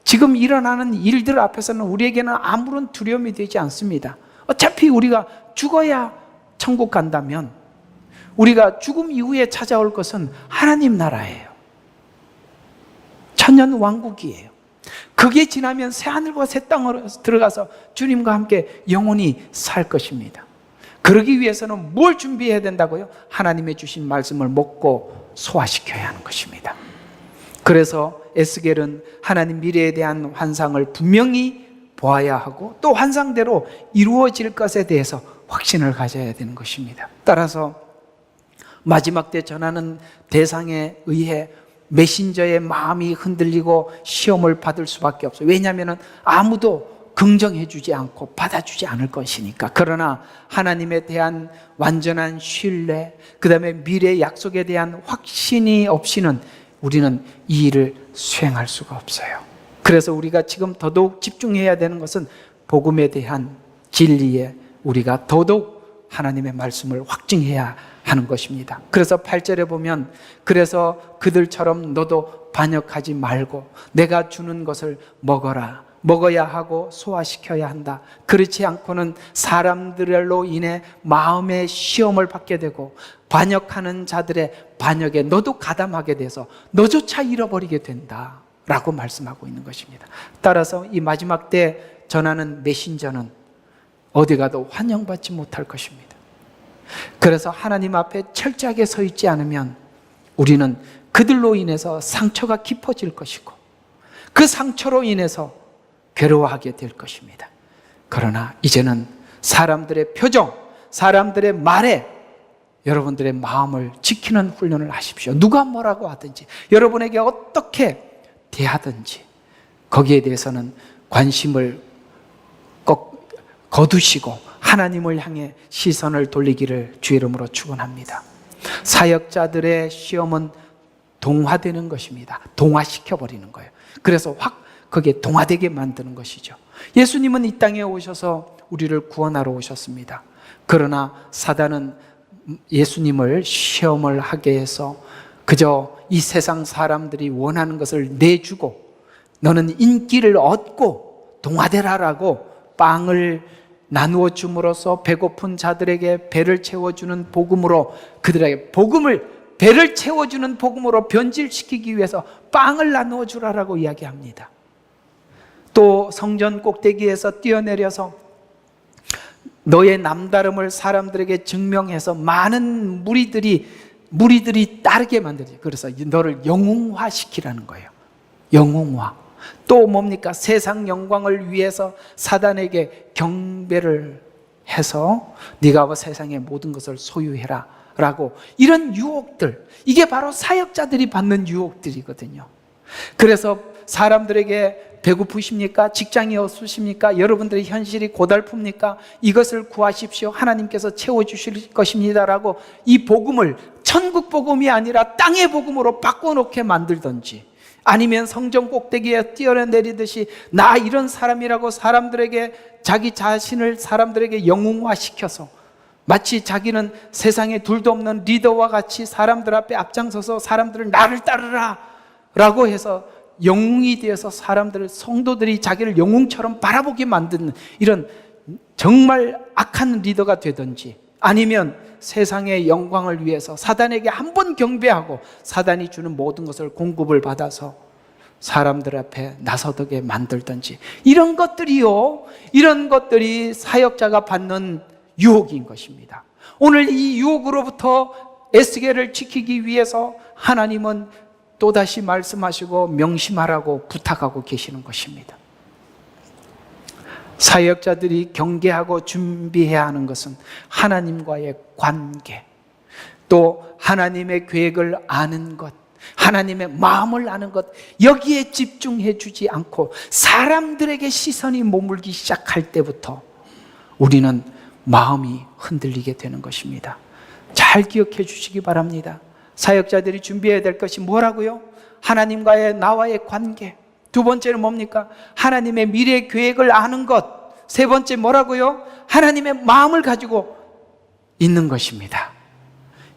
지금 일어나는 일들 앞에서는 우리에게는 아무런 두려움이 되지 않습니다. 어차피 우리가 죽어야 천국 간다면 우리가 죽음 이후에 찾아올 것은 하나님 나라예요. 천년 왕국이에요. 그게 지나면 새하늘과 새 땅으로 들어가서 주님과 함께 영원히 살 것입니다. 그러기 위해서는 뭘 준비해야 된다고요? 하나님의 주신 말씀을 먹고 소화시켜야 하는 것입니다. 그래서 에스겔은 하나님 미래에 대한 환상을 분명히 보아야 하고 또 환상대로 이루어질 것에 대해서 확신을 가져야 되는 것입니다. 따라서 마지막 때 전하는 대상에 의해 메신저의 마음이 흔들리고 시험을 받을 수밖에 없어요. 왜냐하면 아무도 긍정해 주지 않고 받아주지 않을 것이니까. 그러나 하나님에 대한 완전한 신뢰, 그 다음에 미래의 약속에 대한 확신이 없이는 우리는 이 일을 수행할 수가 없어요. 그래서 우리가 지금 더더욱 집중해야 되는 것은 복음에 대한 진리에 우리가 더더욱 하나님의 말씀을 확증해야 하는 것입니다. 그래서 8절에 보면 그래서 그들처럼 너도 반역하지 말고 내가 주는 것을 먹어야 하고 소화시켜야 한다. 그렇지 않고는 사람들로 인해 마음의 시험을 받게 되고 반역하는 자들의 반역에 너도 가담하게 돼서 너조차 잃어버리게 된다 라고 말씀하고 있는 것입니다. 따라서 이 마지막 때 전하는 메신저는 어디 가도 환영받지 못할 것입니다. 그래서 하나님 앞에 철저하게 서 있지 않으면 우리는 그들로 인해서 상처가 깊어질 것이고 그 상처로 인해서 괴로워하게 될 것입니다. 그러나 이제는 사람들의 표정, 사람들의 말에 여러분들의 마음을 지키는 훈련을 하십시오. 누가 뭐라고 하든지, 여러분에게 어떻게 대하든지 거기에 대해서는 관심을 꼭 거두시고 하나님을 향해 시선을 돌리기를 주의 이름으로 축원합니다. 사역자들의 시험은 동화되는 것입니다. 동화시켜버리는 거예요. 그래서 확 거기에 동화되게 만드는 것이죠. 예수님은 이 땅에 오셔서 우리를 구원하러 오셨습니다. 그러나 사단은 예수님을 시험을 하게 해서 그저 이 세상 사람들이 원하는 것을 내주고 너는 인기를 얻고 동화되라라고 빵을 나누어 줌으로써 배고픈 자들에게 배를 채워주는 복음으로 그들에게 배를 채워주는 복음으로 변질시키기 위해서 빵을 나누어 주라라고 이야기합니다. 또 성전 꼭대기에서 뛰어내려서 너의 남다름을 사람들에게 증명해서 많은 무리들이 따르게 만들지. 그래서 너를 영웅화시키라는 거예요. 영웅화. 또 뭡니까? 세상 영광을 위해서 사단에게 경배를 해서 네가 세상의 모든 것을 소유해라 라고, 이런 유혹들, 이게 바로 사역자들이 받는 유혹들이거든요. 그래서 사람들에게 배고프십니까? 직장이 없으십니까? 여러분들의 현실이 고달픕니까? 이것을 구하십시오. 하나님께서 채워주실 것입니다 라고 이 복음을 천국 복음이 아니라 땅의 복음으로 바꿔놓게 만들든지, 아니면 성전 꼭대기에 뛰어내리듯이 나 이런 사람이라고 사람들에게 자기 자신을 사람들에게 영웅화시켜서 마치 자기는 세상에 둘도 없는 리더와 같이 사람들 앞에 앞장서서 사람들을 나를 따르라 라고 해서 영웅이 되어서 성도들이 자기를 영웅처럼 바라보게 만드는 이런 정말 악한 리더가 되든지, 아니면 세상의 영광을 위해서 사단에게 한 번 경배하고 사단이 주는 모든 것을 공급을 받아서 사람들 앞에 나서게 만들든지, 이런 것들이 사역자가 받는 유혹인 것입니다. 오늘 이 유혹으로부터 에스겔을 지키기 위해서 하나님은 또다시 말씀하시고 명심하라고 부탁하고 계시는 것입니다. 사역자들이 경계하고 준비해야 하는 것은 하나님과의 관계, 또 하나님의 계획을 아는 것, 하나님의 마음을 아는 것, 여기에 집중해 주지 않고 사람들에게 시선이 머물기 시작할 때부터 우리는 마음이 흔들리게 되는 것입니다. 잘 기억해 주시기 바랍니다. 사역자들이 준비해야 될 것이 뭐라고요? 하나님과의 나와의 관계. 두 번째는 뭡니까? 하나님의 미래 계획을 아는 것. 세 번째 뭐라고요? 하나님의 마음을 가지고 있는 것입니다.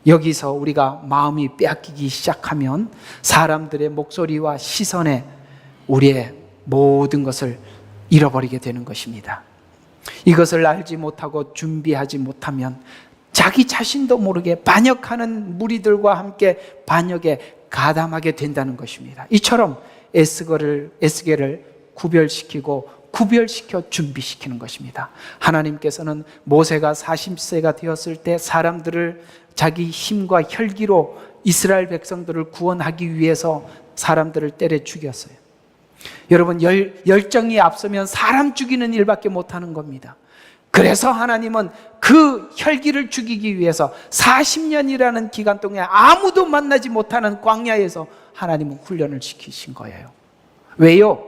여기서 우리가 마음이 빼앗기기 시작하면 사람들의 목소리와 시선에 우리의 모든 것을 잃어버리게 되는 것입니다. 이것을 알지 못하고 준비하지 못하면 자기 자신도 모르게 반역하는 무리들과 함께 반역에 가담하게 된다는 것입니다. 이처럼 에스겔을 구별시켜 준비시키는 것입니다. 하나님께서는 모세가 40세가 되었을 때 사람들을 자기 힘과 혈기로 이스라엘 백성들을 구원하기 위해서 사람들을 때려 죽였어요. 여러분, 열정이 앞서면 사람 죽이는 일밖에 못하는 겁니다. 그래서 하나님은 그 혈기를 죽이기 위해서 40년이라는 기간 동안 아무도 만나지 못하는 광야에서 하나님은 훈련을 시키신 거예요. 왜요?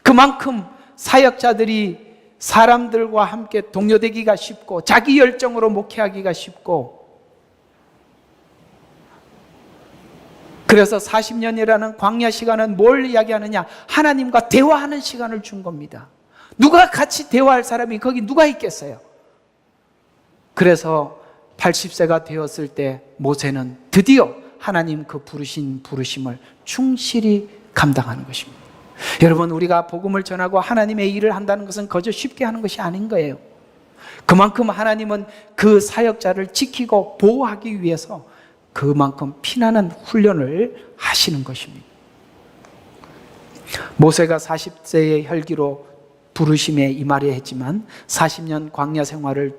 그만큼 사역자들이 사람들과 함께 동료되기가 쉽고 자기 열정으로 목회하기가 쉽고, 그래서 40년이라는 광야 시간은 뭘 이야기하느냐? 하나님과 대화하는 시간을 준 겁니다. 누가 같이 대화할 사람이 거기 누가 있겠어요? 그래서 80세가 되었을 때 모세는 드디어 하나님 그 부르신 부르심을 충실히 감당하는 것입니다. 여러분, 우리가 복음을 전하고 하나님의 일을 한다는 것은 거저 쉽게 하는 것이 아닌 거예요. 그만큼 하나님은 그 사역자를 지키고 보호하기 위해서 그만큼 피나는 훈련을 하시는 것입니다. 모세가 40세의 혈기로 부르심에 임하려 했지만 40년 광야 생활을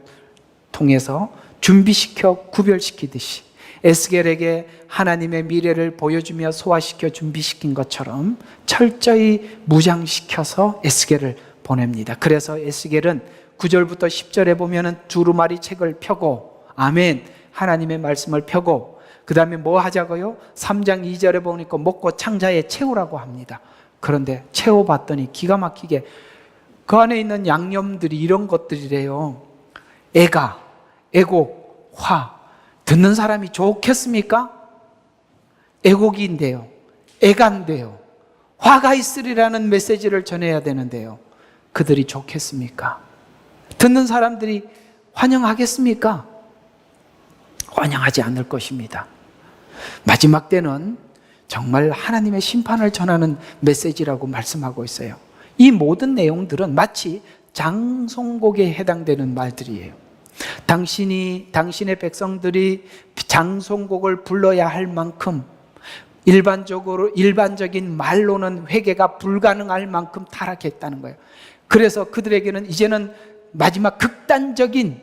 통해서 준비시켜 구별시키듯이 에스겔에게 하나님의 미래를 보여주며 소화시켜 준비시킨 것처럼 철저히 무장시켜서 에스겔을 보냅니다. 그래서 에스겔은 9절부터 10절에 보면은 두루마리 책을 펴고, 아멘, 하나님의 말씀을 펴고, 그 다음에 뭐 하자고요? 3장 2절에 보니까 먹고 창자에 채우라고 합니다. 그런데 채워봤더니 기가 막히게 그 안에 있는 양념들이 이런 것들이래요. 애가, 애곡, 화. 듣는 사람이 좋겠습니까? 애곡인데요, 애간데요, 화가 있으리라는 메시지를 전해야 되는데요, 그들이 좋겠습니까? 듣는 사람들이 환영하겠습니까? 환영하지 않을 것입니다. 마지막 때는 정말 하나님의 심판을 전하는 메시지라고 말씀하고 있어요. 이 모든 내용들은 마치 장송곡에 해당되는 말들이에요. 당신의 백성들이 장송곡을 불러야 할 만큼 일반적인 말로는 회개가 불가능할 만큼 타락했다는 거예요. 그래서 그들에게는 이제는 마지막 극단적인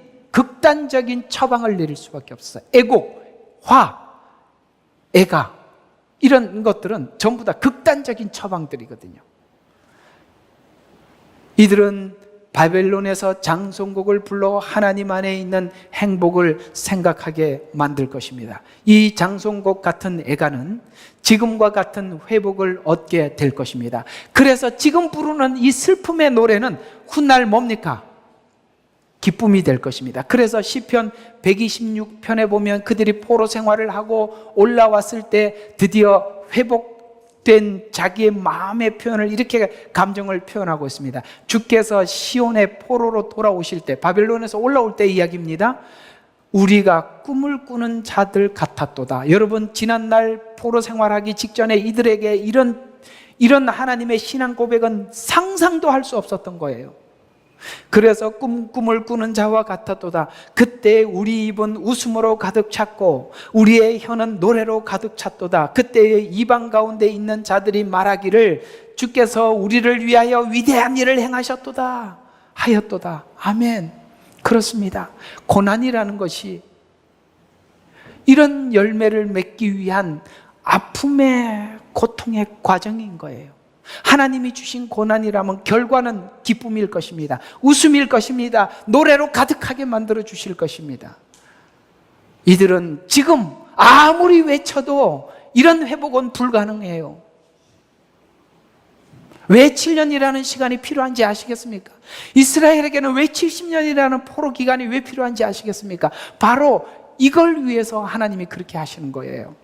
처방을 내릴 수밖에 없어요. 애곡, 화, 애가, 이런 것들은 전부 다 극단적인 처방들이거든요. 이들은 바벨론에서 장송곡을 불러 하나님 안에 있는 행복을 생각하게 만들 것입니다. 이 장송곡 같은 애가는 지금과 같은 회복을 얻게 될 것입니다. 그래서 지금 부르는 이 슬픔의 노래는 훗날 뭡니까? 기쁨이 될 것입니다. 그래서 시편 126편에 보면 그들이 포로 생활을 하고 올라왔을 때 드디어 회복된 자기의 마음의 표현을 이렇게 감정을 표현하고 있습니다. 주께서 시온의 포로로 돌아오실 때, 바벨론에서 올라올 때 이야기입니다. 우리가 꿈을 꾸는 자들 같았도다. 여러분, 지난날 포로 생활하기 직전에 이들에게 이런 하나님의 신앙 고백은 상상도 할 수 없었던 거예요. 그래서 꿈을 꾸는 자와 같았도다. 그때 우리 입은 웃음으로 가득 찼고 우리의 혀는 노래로 가득 찼도다. 그때의 이방 가운데 있는 자들이 말하기를 주께서 우리를 위하여 위대한 일을 행하셨도다 하였도다. 아멘. 그렇습니다. 고난이라는 것이 이런 열매를 맺기 위한 아픔의 고통의 과정인 거예요. 하나님이 주신 고난이라면 결과는 기쁨일 것입니다. 웃음일 것입니다. 노래로 가득하게 만들어 주실 것입니다. 이들은 지금 아무리 외쳐도 이런 회복은 불가능해요. 왜 7년이라는 시간이 필요한지 아시겠습니까? 이스라엘에게는 왜 70년이라는 포로 기간이 왜 필요한지 아시겠습니까? 바로 이걸 위해서 하나님이 그렇게 하시는 거예요.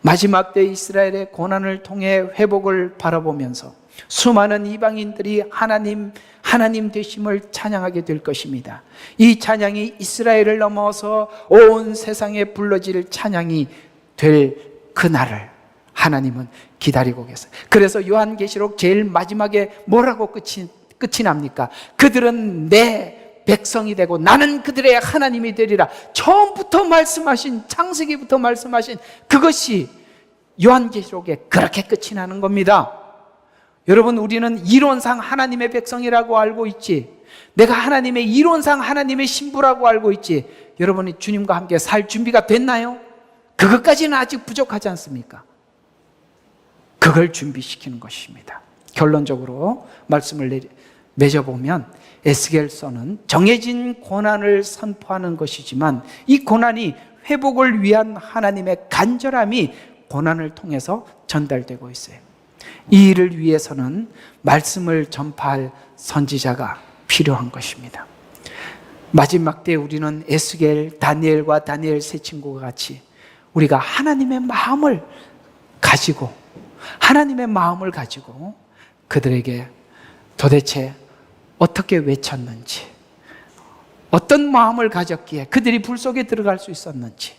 마지막 때 이스라엘의 고난을 통해 회복을 바라보면서 수많은 이방인들이 하나님 되심을 찬양하게 될 것입니다. 이 찬양이 이스라엘을 넘어서 온 세상에 불러질 찬양이 될 그날을 하나님은 기다리고 계세요. 그래서 요한계시록 제일 마지막에 뭐라고 끝이 납니까? 그들은 내 백성이 되고 나는 그들의 하나님이 되리라. 처음부터 말씀하신, 창세기부터 말씀하신 그것이 요한계시록에 그렇게 끝이 나는 겁니다. 여러분, 우리는 이론상 하나님의 백성이라고 알고 있지, 내가 하나님의 이론상 하나님의 신부라고 알고 있지, 여러분이 주님과 함께 살 준비가 됐나요? 그것까지는 아직 부족하지 않습니까? 그걸 준비시키는 것입니다. 결론적으로 말씀을 맺어보면 에스겔서는 정해진 고난을 선포하는 것이지만 이 고난이 회복을 위한 하나님의 간절함이 고난을 통해서 전달되고 있어요. 이 일을 위해서는 말씀을 전파할 선지자가 필요한 것입니다. 마지막 때 우리는 에스겔, 다니엘과 다니엘 세 친구가 같이 우리가 하나님의 마음을 가지고 그들에게 도대체 어떻게 외쳤는지, 어떤 마음을 가졌기에 그들이 불 속에 들어갈 수 있었는지,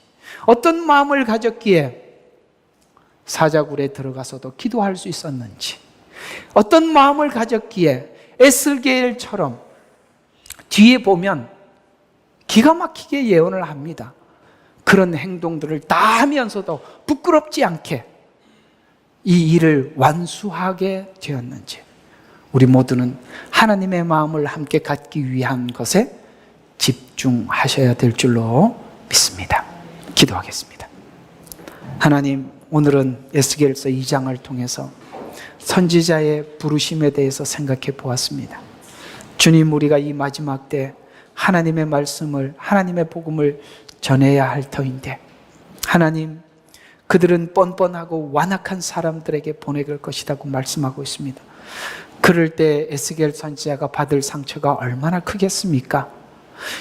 어떤 마음을 가졌기에 사자굴에 들어가서도 기도할 수 있었는지, 어떤 마음을 가졌기에 에스겔처럼 뒤에 보면 기가 막히게 예언을 합니다. 그런 행동들을 다 하면서도 부끄럽지 않게 이 일을 완수하게 되었는지, 우리 모두는 하나님의 마음을 함께 갖기 위한 것에 집중하셔야 될 줄로 믿습니다. 기도하겠습니다. 하나님, 오늘은 에스겔서 2장을 통해서 선지자의 부르심에 대해서 생각해 보았습니다. 주님, 우리가 이 마지막 때 하나님의 말씀을, 하나님의 복음을 전해야 할 터인데, 하나님, 그들은 뻔뻔하고 완악한 사람들에게 보내갈 것이라고 말씀하고 있습니다. 그럴 때 에스겔 선지자가 받을 상처가 얼마나 크겠습니까?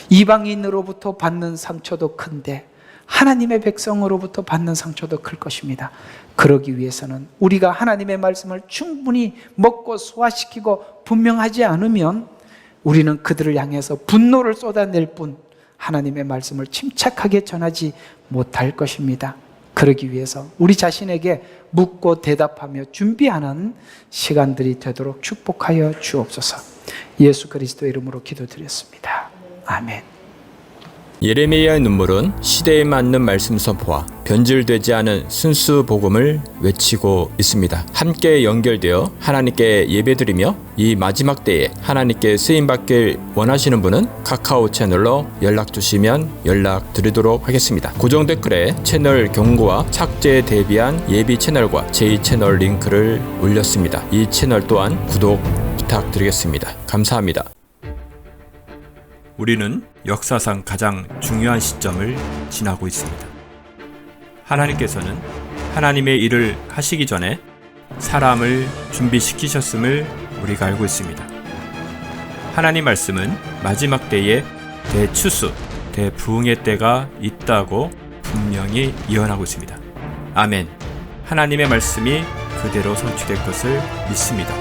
이방인으로부터 받는 상처도 큰데 하나님의 백성으로부터 받는 상처도 클 것입니다. 그러기 위해서는 우리가 하나님의 말씀을 충분히 먹고 소화시키고 분명하지 않으면 우리는 그들을 향해서 분노를 쏟아낼 뿐 하나님의 말씀을 침착하게 전하지 못할 것입니다. 그러기 위해서 우리 자신에게 묻고 대답하며 준비하는 시간들이 되도록 축복하여 주옵소서. 예수 그리스도의 이름으로 기도드렸습니다. 아멘. 예레미야의 눈물은 시대에 맞는 말씀 선포와 변질되지 않은 순수 복음을 외치고 있습니다. 함께 연결되어 하나님께 예배드리며 이 마지막 때에 하나님께 쓰임받길 원하시는 분은 카카오 채널로 연락 주시면 연락드리도록 하겠습니다. 고정 댓글에 채널 경고와 착제에 대비한 예비 채널과 제2채널 링크를 올렸습니다. 이 채널 또한 구독 부탁드리겠습니다. 감사합니다. 우리는 역사상 가장 중요한 시점을 지나고 있습니다. 하나님께서는 하나님의 일을 하시기 전에 사람을 준비시키셨음을 우리가 알고 있습니다. 하나님 말씀은 마지막 때에 대추수, 대부흥의 때가 있다고 분명히 예언하고 있습니다. 아멘. 하나님의 말씀이 그대로 성취될 것을 믿습니다.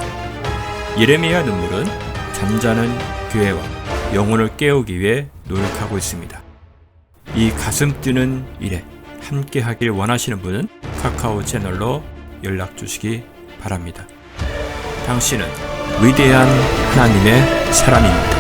예레미야 눈물은 잠자는 교회와 영혼을 깨우기 위해 노력하고 있습니다. 이 가슴 뛰는 일에 함께 하길 원하시는 분은 카카오 채널로 연락 주시기 바랍니다. 당신은 위대한 하나님의 사람입니다.